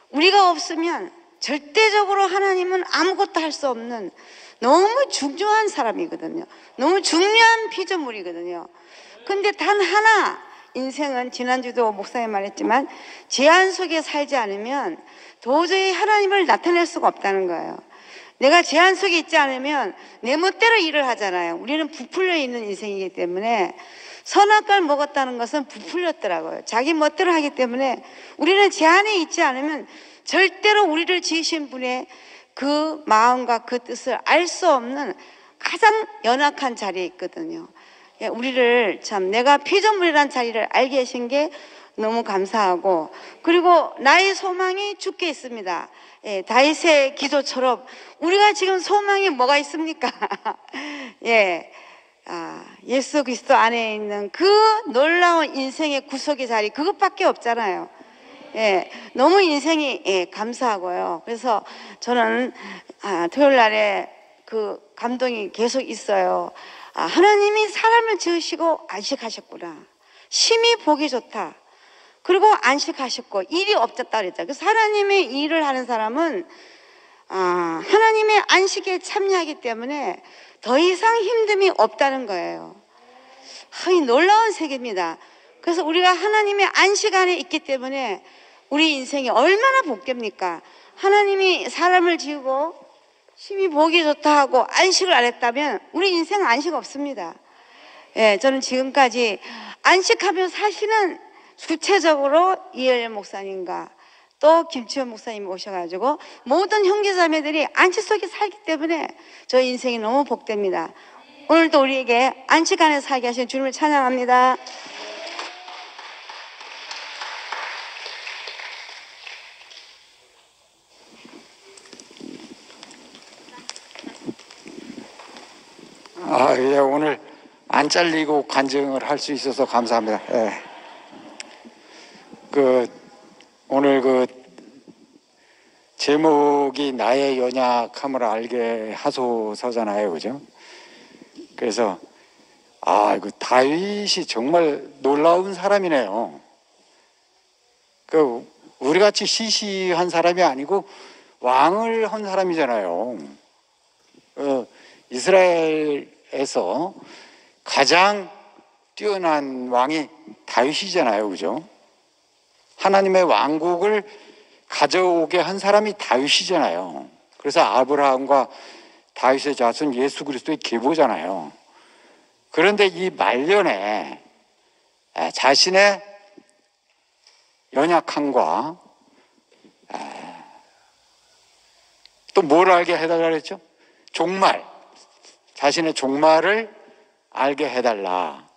S12: 우리가 없으면 절대적으로 하나님은 아무것도 할 수 없는 너무 중요한 사람이거든요. 너무 중요한 피조물이거든요. 근데 단 하나 인생은 지난주도 목사님 말했지만 제한 속에 살지 않으면 도저히 하나님을 나타낼 수가 없다는 거예요. 내가 제한 속에 있지 않으면 내 멋대로 일을 하잖아요. 우리는 부풀려 있는 인생이기 때문에 선악과를 먹었다는 것은 부풀렸더라고요. 자기 멋대로 하기 때문에 우리는 제한에 있지 않으면 절대로 우리를 지으신 분의 그 마음과 그 뜻을 알 수 없는 가장 연약한 자리에 있거든요. 우리를 참 내가 피조물이라는 자리를 알게 하신 게 너무 감사하고, 그리고 나의 소망이 주께 있습니다. 다윗의 기도처럼 우리가 지금 소망이 뭐가 있습니까? 예수 그리스도 안에 있는 그 놀라운 인생의 구속의 자리, 그것밖에 없잖아요. 너무 인생이 감사하고요. 그래서 저는 토요일 날에 그 감동이 계속 있어요. 하나님이 사람을 지으시고 안식하셨구나. 심히 보기 좋다. 그리고 안식하셨고 일이 없었다 그랬죠. 그래서 하나님의 일을 하는 사람은 하나님의 안식에 참여하기 때문에 더 이상 힘듦이 없다는 거예요. 이 놀라운 세계입니다. 그래서 우리가 하나님의 안식 안에 있기 때문에 우리 인생이 얼마나 복됩니까? 하나님이 사람을 지으고 심히 보기 좋다 하고 안식을 안 했다면 우리 인생은 안식 없습니다. 저는 지금까지 안식하며 사시는 구체적으로 이혜열 목사님과 또 김치현 목사님 오셔가지고 모든 형제자매들이 안식 속에 살기 때문에 저희 인생이 너무 복됩니다. 오늘도 우리에게 안식 안에 살게 하신 주님을 찬양합니다.
S13: 오늘 안 잘리고 간증을 할 수 있어서 감사합니다. 오늘 제목이 나의 연약함을 알게 하소서잖아요, 그죠? 그래서 다윗이 정말 놀라운 사람이네요. 우리 같이 시시한 사람이 아니고 왕을 한 사람이잖아요. 이스라엘에서 가장 뛰어난 왕이 다윗이잖아요, 그죠? 하나님의 왕국을 가져오게 한 사람이 다윗이잖아요. 그래서 아브라함과 다윗의 자손 예수 그리스도의 계보잖아요. 그런데 이 말년에 자신의 연약함과 또 뭘 알게 해달라 그랬죠? 종말, 자신의 종말을 알게 해달라,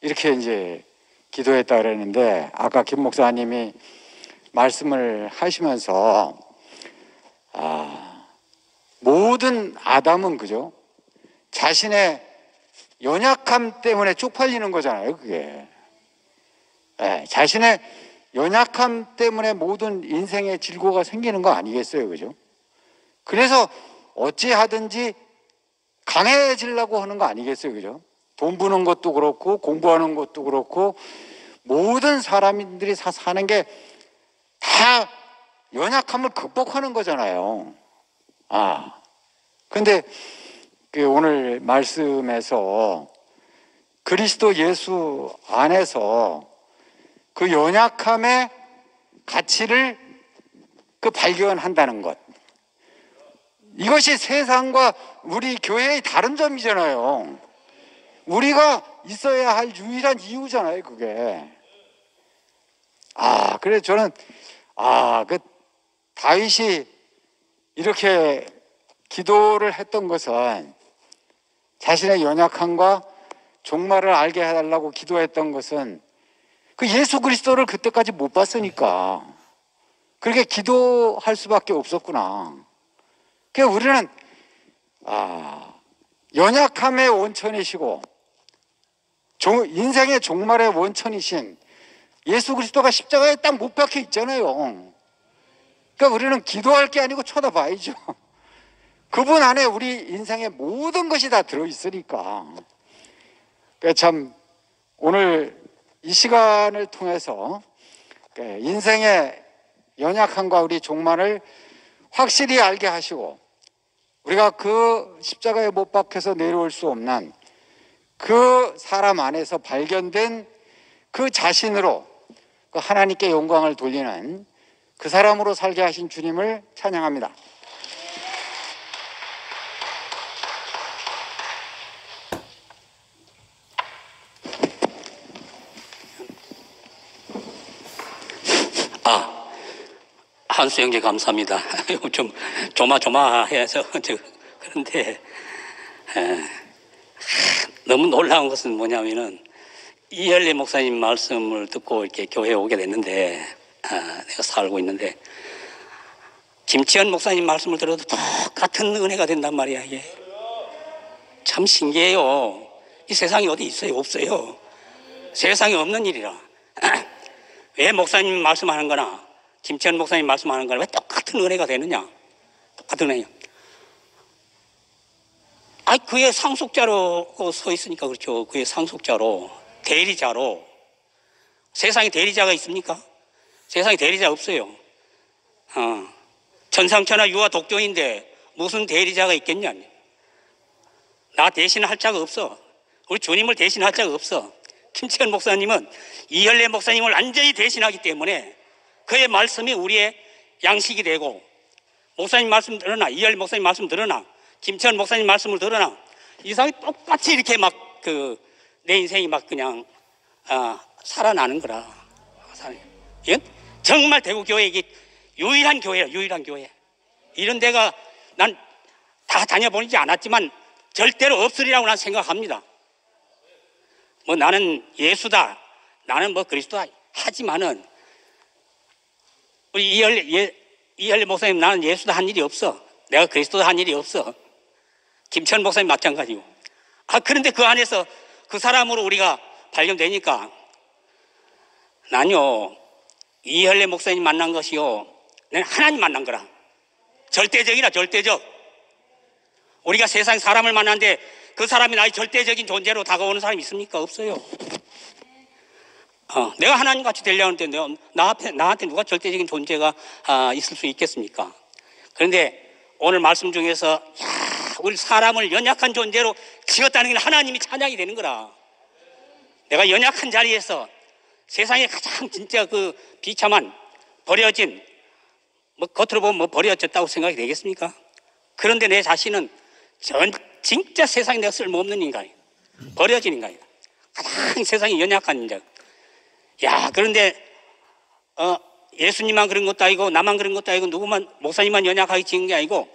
S13: 이렇게 이제 기도했다 그랬는데, 아까 김 목사님이 말씀을 하시면서 모든 아담은 그죠? 자신의 연약함 때문에 쪽팔리는 거잖아요, 그게. 자신의 연약함 때문에 모든 인생의 질고가 생기는 거 아니겠어요, 그죠? 그래서 어찌하든지 강해지려고 하는 거 아니겠어요, 그죠? 돈 버는 것도 그렇고 공부하는 것도 그렇고 모든 사람들이 사는 게 다 연약함을 극복하는 거잖아요. 근데 오늘 말씀에서 그리스도 예수 안에서 그 연약함의 가치를 발견한다는 것, 이것이 세상과 우리 교회의 다른 점이잖아요. 우리가 있어야 할 유일한 이유잖아요, 그게. 그래서 저는 그 다윗이 이렇게 기도를 했던 것은, 자신의 연약함과 종말을 알게 해달라고 기도했던 것은 그 예수 그리스도를 그때까지 못 봤으니까 그렇게 기도할 수밖에 없었구나. 그러니까 우리는 연약함의 원천이시고 인생의 종말의 원천이신 예수 그리스도가 십자가에 딱 못 박혀 있잖아요. 그러니까 우리는 기도할 게 아니고 쳐다봐야죠. 그분 안에 우리 인생의 모든 것이 다 들어있으니까. 그러니까 참 오늘 이 시간을 통해서 인생의 연약함과 우리 종말을 확실히 알게 하시고, 우리가 그 십자가에 못 박혀서 내려올 수 없는 그 사람 안에서 발견된 그 자신으로 하나님께 영광을 돌리는 그 사람으로 살게 하신 주님을 찬양합니다.
S14: 한수 형제 감사합니다. 좀 조마조마해서 그런데 너무 놀라운 것은 뭐냐면은 이열리 목사님 말씀을 듣고 이렇게 교회에 오게 됐는데, 내가 살고 있는데 김치현 목사님 말씀을 들어도 똑같은 은혜가 된단 말이야. 이게 참 신기해요. 이 세상에 어디 있어요? 없어요. 세상에 없는 일이라. 왜 목사님 말씀하는 거나 김치현 목사님 말씀하는 거나 왜 똑같은 은혜가 되느냐? 똑같은 은혜냐? 그의 상속자로 서 있으니까 그렇죠. 그의 상속자로, 대리자로. 세상에 대리자가 있습니까? 세상에 대리자 없어요. 천상천하 유아 독종인데 무슨 대리자가 있겠냐? 나 대신할 자가 없어. 우리 주님을 대신할 자가 없어. 김치현 목사님은 이열래 목사님을 완전히 대신하기 때문에 그의 말씀이 우리의 양식이 되고, 목사님 말씀 들으나, 이열래 목사님 말씀 들으나, 김치현 목사님 말씀을 들으나, 이상이 똑같이 이렇게 내 인생이 그냥 살아나는 거라. 이건 정말 대구교회 이게 유일한 교회야, 유일한 교회. 이런 데가 난 다 다녀보지 않았지만 절대로 없으리라고 난 생각합니다. 나는 예수다, 나는 그리스도다 하지만은 우리 이열리 목사님, 나는 예수다 한 일이 없어. 내가 그리스도다 한 일이 없어. 김천 목사님 마찬가지고. 그런데 그 안에서 그 사람으로 우리가 발견되니까, 난요 이열리 목사님 만난 것이요, 내가 하나님 만난 거라. 절대적이라, 절대적. 우리가 세상 사람을 만났는데 그 사람이 나의 절대적인 존재로 다가오는 사람이 있습니까? 없어요. 내가 하나님 같이 되려는데 나한테 누가 절대적인 존재가 있을 수 있겠습니까? 그런데 오늘 말씀 중에서 우리 사람을 연약한 존재로 지었다는 게 하나님이 찬양이 되는 거라. 내가 연약한 자리에서 세상에 가장 진짜 비참한 버려진, 겉으로 보면 버려졌다고 생각이 되겠습니까? 그런데 내 자신은 진짜 세상에 내가 쓸모없는 인간이야. 버려진 인간이다. 가장 세상에 연약한 인자. 그런데 예수님만 그런 것도 아니고 나만 그런 것도 아니고 누구만 목사님만 연약하게 지은 게 아니고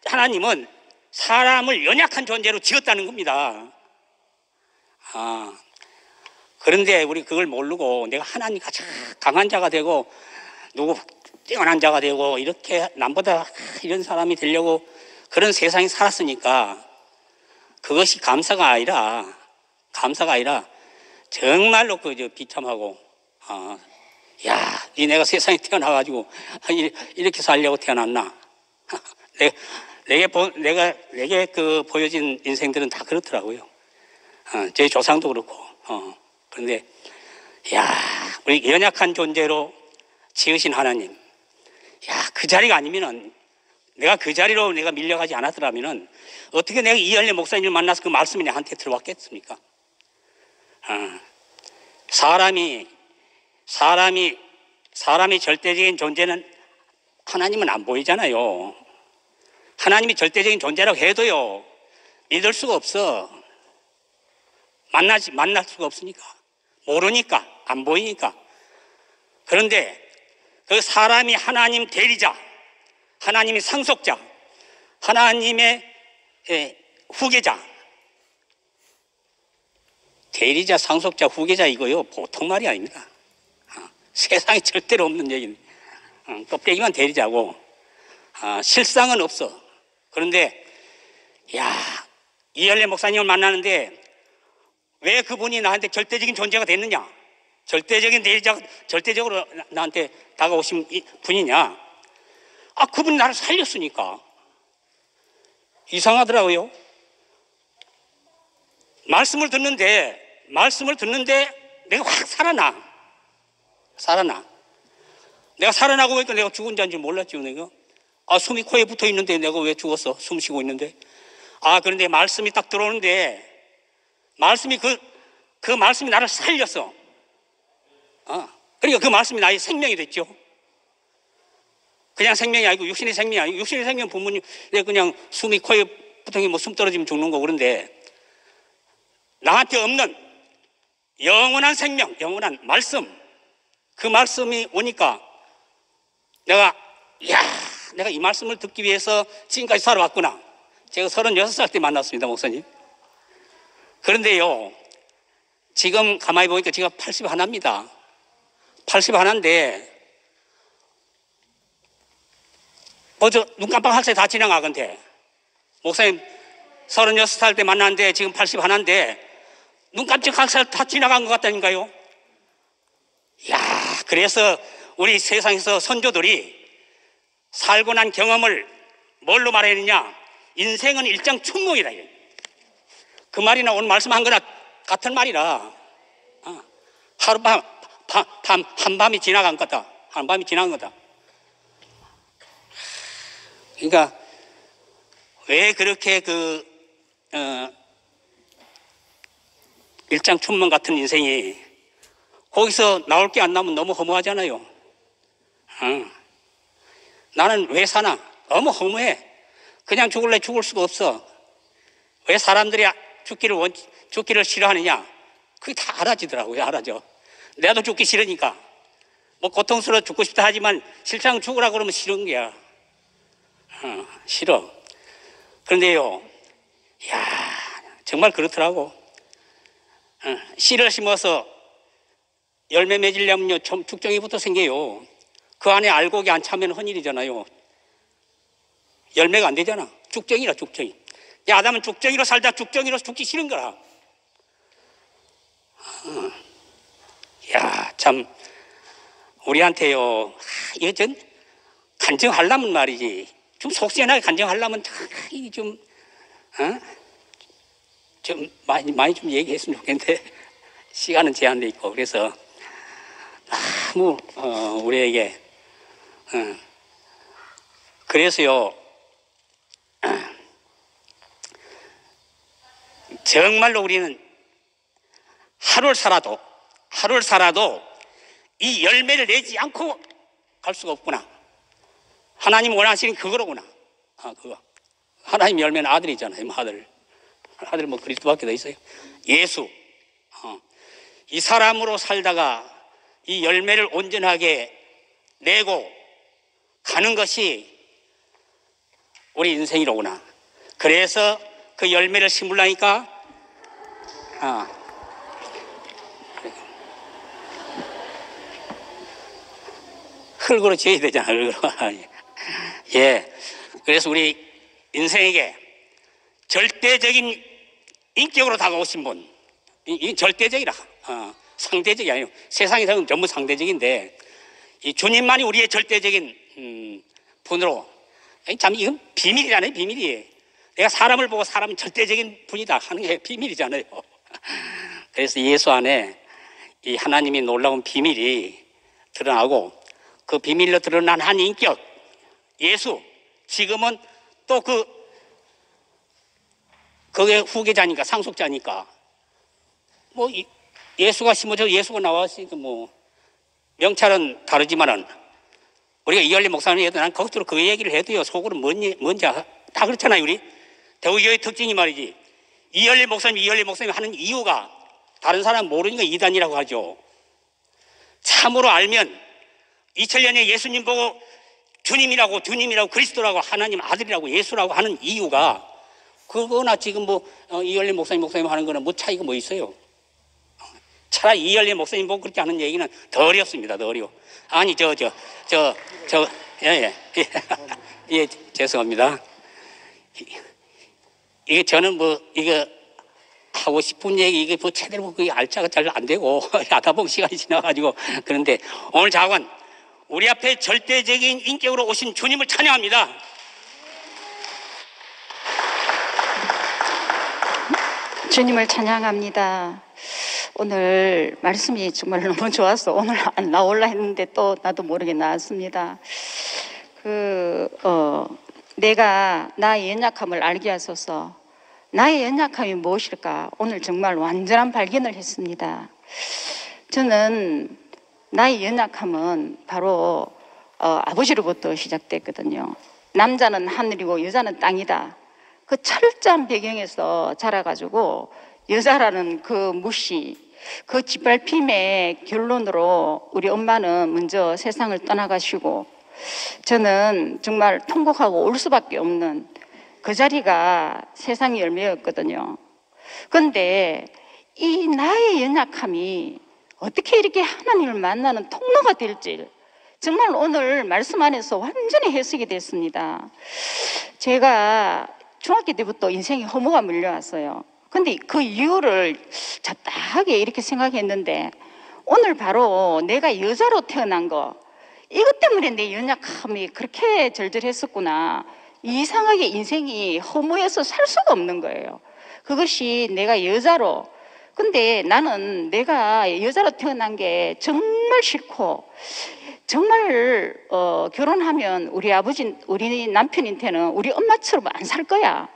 S14: 하나님은 사람을 연약한 존재로 지었다는 겁니다. 그런데 우리 그걸 모르고 내가 하나님 가장 강한 자가 되고 누구 뛰어난 자가 되고 이렇게 남보다 이런 사람이 되려고 그런 세상에 살았으니까 그것이 감사가 아니라 정말로 비참하고 야, 내가 세상에 태어나가지고 이렇게 살려고 태어났나? 내게 보여진 인생들은 다 그렇더라고요. 제 조상도 그렇고. 그런데 야, 우리 연약한 존재로 지으신 하나님. 야, 그 자리가 아니면은 내가 그 자리로 내가 밀려가지 않았더라면은 어떻게 내가 이할래 목사님을 만나서 그 말씀이 내한테 들어왔겠습니까? 사람이 절대적인 존재는 하나님은 안 보이잖아요. 하나님이 절대적인 존재라고 해도요, 믿을 수가 없어. 만날 수가 없으니까. 모르니까, 안 보이니까. 그런데 그 사람이 하나님 대리자, 하나님의 상속자, 하나님의 후계자, 대리자, 상속자, 후계자 이거요 보통 말이 아닙니다. 세상에 절대로 없는 얘기입니다. 껍데기만 대리자고 실상은 없어. 그런데 야, 이할래 목사님을 만나는데 왜 그분이 나한테 절대적인 존재가 됐느냐? 절대적인 대리자가 절대적으로 나한테 다가오신 분이냐? 그분이 나를 살렸으니까. 이상하더라고요. 말씀을 듣는데 내가 확 살아나. 내가 살아나고 보니까 내가 죽은 자인 줄 몰랐죠, 내가. 숨이 코에 붙어 있는데 내가 왜 죽었어? 숨 쉬고 있는데. 그런데 말씀이 딱 들어오는데 말씀이 그 말씀이 나를 살렸어. 그러니까 그 말씀이 나의 생명이 됐죠. 그냥 생명이 아니고 육신의 생명이 아니고 육신의 생명 부모님 내가 그냥 숨이 코에 붙어 있는 숨 떨어지면 죽는 거 그런데 나한테 없는 영원한 생명, 영원한 말씀, 그 말씀이 오니까 내가 이 말씀을 듣기 위해서 지금까지 살아왔구나. 제가 36살 때 만났습니다, 목사님. 그런데요, 지금 가만히 보니까 제가 81입니다. 81인데 어저 눈 깜빡할 새 다 지나가건데 목사님 36살 때 만났는데 지금 81인데 눈 깜짝할 새 다 지나간 것 같다니까요. 그래서 우리 세상에서 선조들이 살고 난 경험을 뭘로 말했느냐? 인생은 일장춘몽이라. 그 말이나 오늘 말씀한 거나 같은 말이라. 하룻밤 한밤이 지나간 거다. 한밤이 지난 거다. 그러니까 왜 그렇게 일장춘몽 같은 인생이 거기서 나올 게 안 나면 너무 허무하잖아요. 나는 왜 사나? 너무 허무해. 그냥 죽을래 죽을 수가 없어. 왜 사람들이 죽기를 싫어하느냐? 그게 다 알아지더라고요. 알아져. 내도 죽기 싫으니까. 고통스러워 죽고 싶다 하지만 실상 죽으라 그러면 싫은 거야. 싫어. 그런데요, 정말 그렇더라고. 씨를 심어서 열매 맺으려면요, 죽정이부터 생겨요. 그 안에 알곡이 안 차면 헌일이잖아요. 열매가 안 되잖아. 죽정이라, 죽정이. 아담은 죽정이로 살다 죽정이로 죽기 싫은 거라. 참, 우리한테요, 이거 간증하려면 말이지. 좀 속시원하게 간증하려면 좀 많이 좀 얘기했으면 좋겠는데 시간은 제한돼 있고 그래서 너무 우리에게 그래서요 정말로 우리는 하루를 살아도 이 열매를 내지 않고 갈 수가 없구나. 하나님 원하시는 그거로구나. 그거. 하나님 열매는 아들이잖아요. 아들 그리스도밖에 더 있어요. 예수. 이 사람으로 살다가 이 열매를 온전하게 내고 가는 것이 우리 인생이로구나. 그래서 그 열매를 심으려니까 흙으로 지어야 되잖아. 흙으로. 예. 그래서 우리 인생에게 절대적인 인격으로 다가오신 분, 이 절대적이라, 상대적이 아니에요. 세상에서는 전부 상대적인데 이 주님만이 우리의 절대적인 분으로, 참 이건 비밀이잖아요. 비밀이. 내가 사람을 보고 사람은 절대적인 분이다 하는 게 비밀이잖아요. 그래서 예수 안에 이 하나님이 놀라운 비밀이 드러나고, 그 비밀로 드러난 한 인격 예수, 지금은 또 그의 후계자니까, 상속자니까, 뭐 예수가 심어져 예수가 나왔으니까 뭐 명찰은 다르지만은 우리가 이할래 목사님 해도 난 겉으로 그 얘기를 해도요 속으로 뭔지 다 그렇잖아요. 우리 대우교회 특징이 말이지, 이할래 목사님 하는 이유가 다른 사람 모르니까 이단이라고 하죠. 참으로 알면 2000년에 예수님 보고 주님이라고 그리스도라고 하나님 아들이라고 예수라고 하는 이유가 그거나 지금 뭐 이할래 목사님 하는 거는 뭐 차이가 뭐 있어요. 차라리 이할래 목사님 보고 그렇게 하는 얘기는 더 어렵습니다. 더 어려워. 아니 예, 죄송합니다. 이게 저는 뭐 이거 하고 싶은 얘기 이게 뭐 제대로 그게 알짜가 잘 안 되고 하다 보면 시간이 지나가지고, 그런데 오늘 자관 우리 앞에 절대적인 인격으로 오신 주님을 찬양합니다.
S15: 주님을 찬양합니다. 오늘 말씀이 정말 너무 좋았어. 오늘 안 나올라 했는데 또 나도 모르게 나왔습니다. 내가 나의 연약함을 알게 하소서. 나의 연약함이 무엇일까? 오늘 정말 완전한 발견을 했습니다. 저는 나의 연약함은 바로 아버지로부터 시작됐거든요. 남자는 하늘이고 여자는 땅이다. 그 철저한 배경에서 자라가지고 여자라는 그 무시, 그 짓밟힘의 결론으로 우리 엄마는 먼저 세상을 떠나가시고 저는 정말 통곡하고 울 수밖에 없는 그 자리가 세상의 열매였거든요. 그런데 이 나의 연약함이 어떻게 이렇게 하나님을 만나는 통로가 될지 정말 오늘 말씀 안에서 완전히 해석이 됐습니다. 제가 중학교 때부터 인생에 허무가 밀려왔어요. 근데 그 이유를 잡다하게 이렇게 생각했는데 오늘 바로 내가 여자로 태어난 거, 이것 때문에 내 연약함이 그렇게 절절했었구나. 이상하게 인생이 허무해서 살 수가 없는 거예요. 그것이 내가 여자로, 근데 나는 내가 여자로 태어난 게 정말 싫고 정말 결혼하면 우리 남편한테는 우리 엄마처럼 안 살 거야.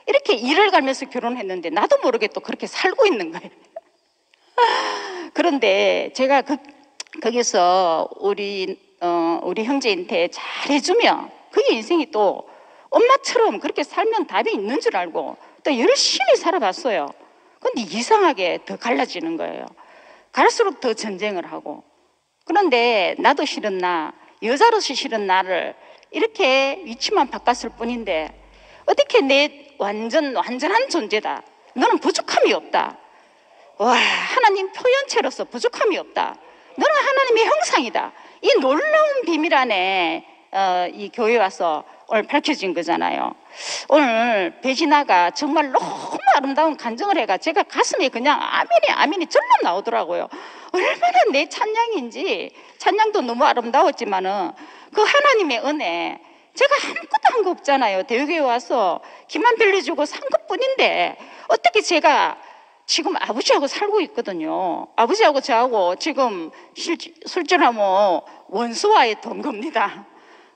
S15: 이렇게 일을 갈면서 결혼했는데 나도 모르게 또 그렇게 살고 있는 거예요. 그런데 제가 거기서 우리 형제한테 잘해주면 그게 인생이 또 엄마처럼 그렇게 살면 답이 있는 줄 알고 또 열심히 살아봤어요. 근데 이상하게 더 갈라지는 거예요. 갈수록 더 전쟁을 하고. 그런데 나도 싫은 여자로서 싫은 나를 이렇게 위치만 바꿨을 뿐인데 어떻게 내 완전한 존재다. 너는 부족함이 없다. 와, 하나님 표현체로서 부족함이 없다. 너는 하나님의 형상이다. 이 놀라운 비밀 안에 이 교회 와서 오늘 밝혀진 거잖아요. 오늘 배진아가 정말 너무 아름다운 간증을 해가 제가 가슴에 그냥 아멘이 절로 나오더라고요. 얼마나 내 찬양인지, 찬양도 너무 아름다웠지만은 그 하나님의 은혜, 제가 아무것도 한 거 없잖아요. 대우교회 와서 기만 빌려주고 산 것뿐인데 어떻게 제가 지금 아버지하고 살고 있거든요. 아버지하고 저하고 지금 술줄하면 원수와의 동거입니다.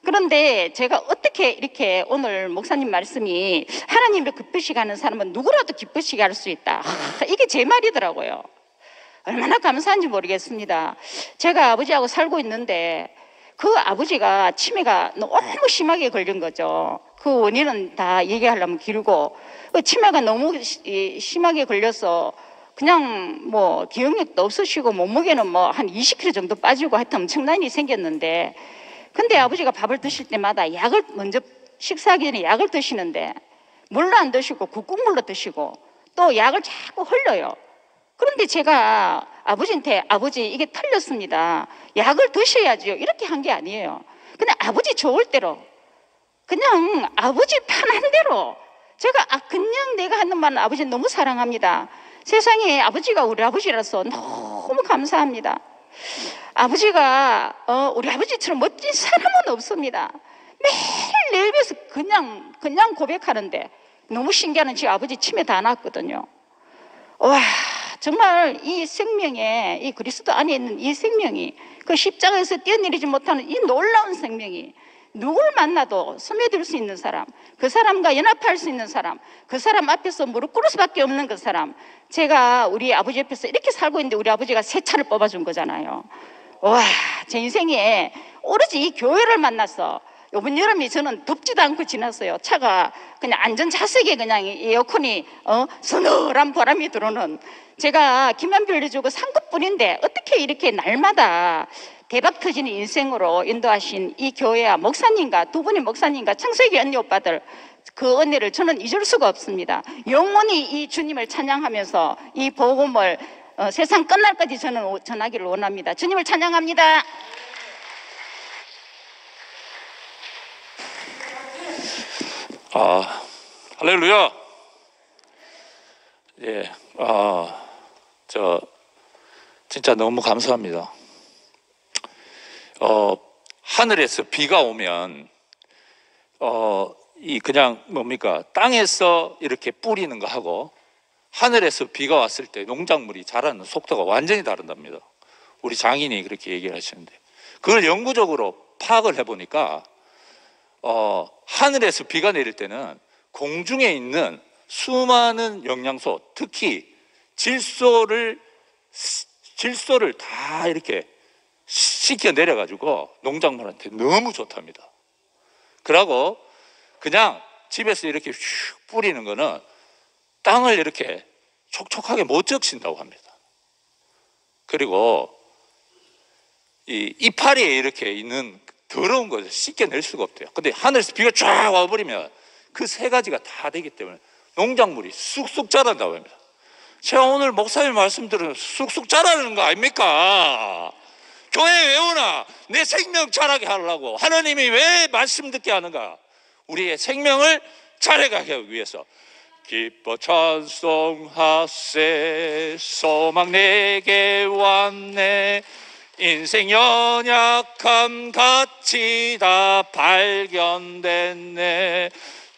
S15: 그런데 제가 어떻게 이렇게 오늘 목사님 말씀이 하나님을 기쁘시게 하는 사람은 누구라도 기쁘시게 할 수 있다. 이게 제 말이더라고요. 얼마나 감사한지 모르겠습니다. 제가 아버지하고 살고 있는데 그 아버지가 치매가 너무 심하게 걸린 거죠. 그 원인은 다 얘기하려면 길고 치매가 너무 심하게 걸려서 그냥 뭐 기억력도 없으시고 몸무게는 뭐 한 20kg 정도 빠지고 하여튼 엄청난 일이 생겼는데, 근데 아버지가 밥을 드실 때마다 약을 먼저 식사하기 전에 약을 드시는데 물로 안 드시고 국국물로 드시고 또 약을 자꾸 흘려요. 그런데 제가 아버지한테 아버지 이게 틀렸습니다. 약을 드셔야죠. 이렇게 한 게 아니에요. 그냥 아버지 좋을 대로 그냥 아버지 편한 대로 제가 그냥 내가 하는 말은 아버지 너무 사랑합니다. 세상에 아버지가 우리 아버지라서 너무 감사합니다. 아버지가 우리 아버지처럼 멋진 사람은 없습니다. 매일 내 입에서 그냥 고백하는데 너무 신기한 지 아버지 침에 다 났거든요. 와, 정말 이 생명에, 이 그리스도 안에 있는 이 생명이, 그 십자가에서 뛰어내리지 못하는 이 놀라운 생명이 누굴 만나도 스며들 수 있는 사람, 그 사람과 연합할 수 있는 사람, 그 사람 앞에서 무릎 꿇을 수밖에 없는 그 사람. 제가 우리 아버지 옆에서 이렇게 살고 있는데 우리 아버지가 새 차를 뽑아준 거잖아요. 와, 제 인생에 오로지 이 교회를 만나서 이번 여름에 저는 덥지도 않고 지났어요. 차가 그냥 안전좌석에 그냥 에어컨이 서늘한 바람이 들어오는, 제가 기만 빌려주고 상급뿐인데 어떻게 이렇게 날마다 대박 터지는 인생으로 인도하신 이 교회와 목사님과 두 분의 목사님과 창세기 언니 오빠들, 그 은혜를 저는 잊을 수가 없습니다. 영원히 이 주님을 찬양하면서 이 복음을 세상 끝날까지 저는 전하기를 원합니다. 주님을 찬양합니다.
S4: 할렐루야. 예, 진짜 너무 감사합니다. 하늘에서 비가 오면 그냥 뭡니까, 땅에서 이렇게 뿌리는 거 하고 하늘에서 비가 왔을 때 농작물이 자라는 속도가 완전히 다르답니다. 우리 장인이 그렇게 얘기를 하시는데, 그걸 영구적으로 파악을 해보니까 하늘에서 비가 내릴 때는 공중에 있는 수많은 영양소, 특히 질소를 다 이렇게 씻겨 내려가지고 농작물한테 너무 좋답니다. 그러고 그냥 집에서 이렇게 슉 뿌리는 거는 땅을 이렇게 촉촉하게 못 적신다고 합니다. 그리고 이 이파리에 이렇게 있는 더러운 것을 씻겨낼 수가 없대요. 근데 하늘에서 비가 쫙 와버리면 그 세 가지가 다 되기 때문에 농작물이 쑥쑥 자란다고 합니다. 제가 오늘 목사님 말씀 들으면 쑥쑥 자라는 거 아닙니까? 교회 왜 오나? 내 생명 자라게 하려고. 하나님이 왜 말씀 듣게 하는가? 우리의 생명을 자라게 하기 위해서. 기뻐 찬송하세, 소망 내게 왔네, 인생 연약함 같이 다 발견됐네.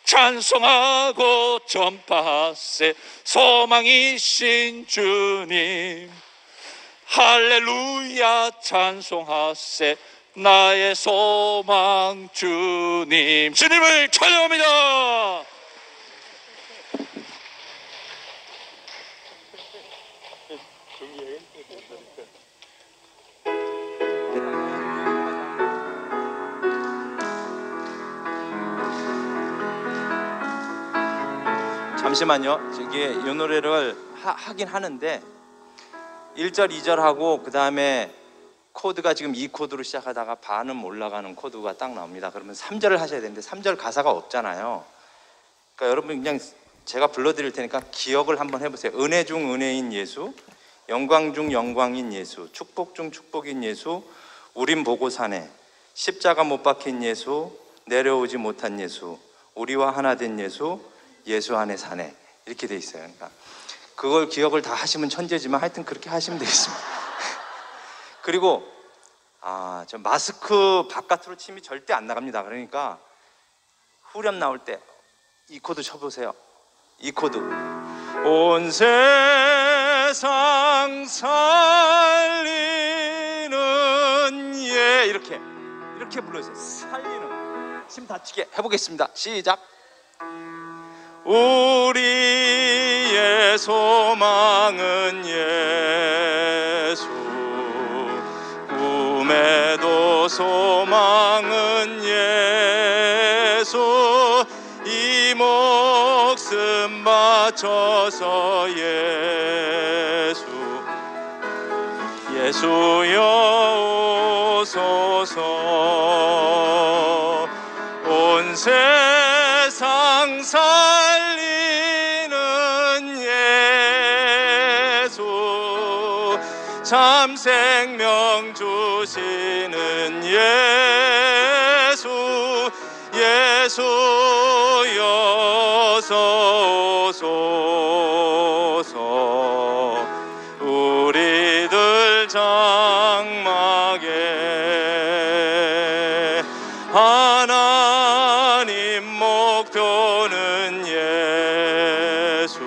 S4: 찬송하고 전파하세, 소망이신 주님. 할렐루야 찬송하세, 나의 소망 주님. 주님을 찬양합니다.
S16: 잠시만요. 저기 이 노래를 하긴 하는데 1절, 2절 하고 그 다음에 코드가 지금 이 코드로 시작하다가 반음 올라가는 코드가 딱 나옵니다. 그러면 3절을 하셔야 되는데 3절 가사가 없잖아요. 그러니까 여러분 그냥 제가 불러드릴 테니까 기억을 한번 해보세요. 은혜 중 은혜인 예수, 영광 중 영광인 예수, 축복 중 축복인 예수, 우린 보고 사네, 십자가 못 박힌 예수, 내려오지 못한 예수, 우리와 하나 된 예수, 예수 안에 사네, 이렇게 돼 있어요. 그러니까 그걸 기억을 다 하시면 천재지만 하여튼 그렇게 하시면 되겠습니다. 그리고 저 마스크 바깥으로 침이 절대 안 나갑니다. 그러니까 후렴 나올 때 이 코드 쳐보세요. 이 코드. 온 세상 살리는 예, 이렇게 불러주세요. 살리는, 침 다치게 해보겠습니다. 시작. 우리의 소망은 예수, 꿈에도 소망은 예수, 이 목숨 바쳐
S2: 오셔서 예수여 오소서. 온 세상 살리는 예수, 참 생명 주시는 예수, 예수여서 오소서. 우리들 장막에 하나님 목표는 예수,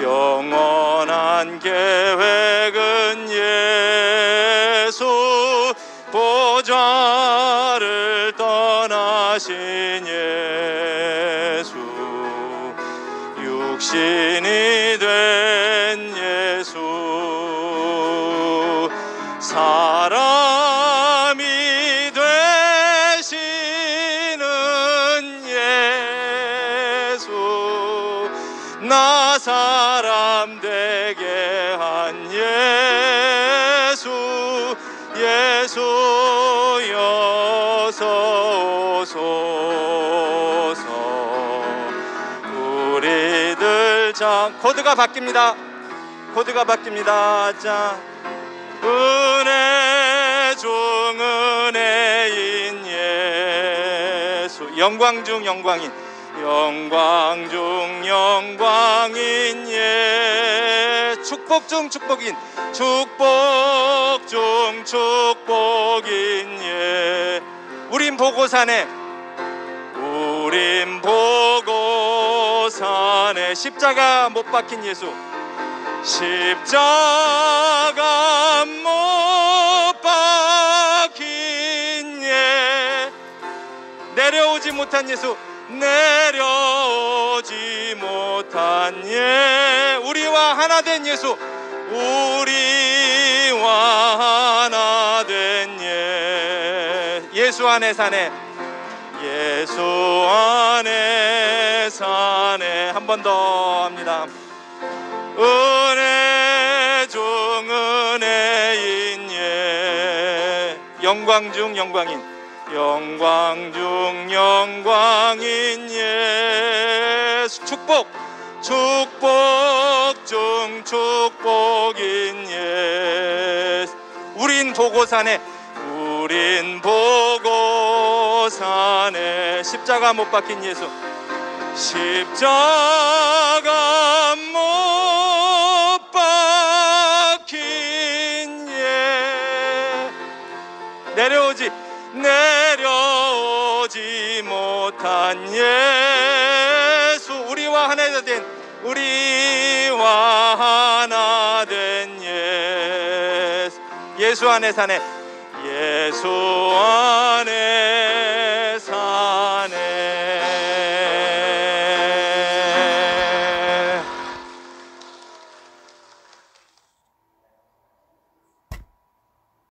S2: 영원한 계획은 예수, 보좌를 떠나신 예수, 육신이 된 예수, 사람이 되시는 예수, 나 사람 되게 한 예수, 예수여서 오소서. 우리들 코드가 바뀝니다. 코드가 바뀝니다. 자, 은혜 중 은혜인 예수, 영광 중 영광인, 영광 중 영광인 축복 중 축복인, 축복 중 축복인 우린 보고 사네, 우린 보고 사네. 십자가 못 박힌 예수, 십자가 못 박힌 내려오지 못한 예수, 내려오지 못한 우리와 하나 된 예수, 우리와 하나 된 예수 안에 사네, 예수 안에 사네. 한 번 더 합니다. 은혜 중 은혜인 영광 중 영광인, 영광 중 영광인 예수, 축복 중 축복인 예수, 우린 보고 사네, 우린 보고 사네. 십자가 못 박힌 예수, 십자가 못 박힌 내려오지 못한 예수, 우리와 하나 된, 우리와 하나 된 예수 안에 사네, 예수 안에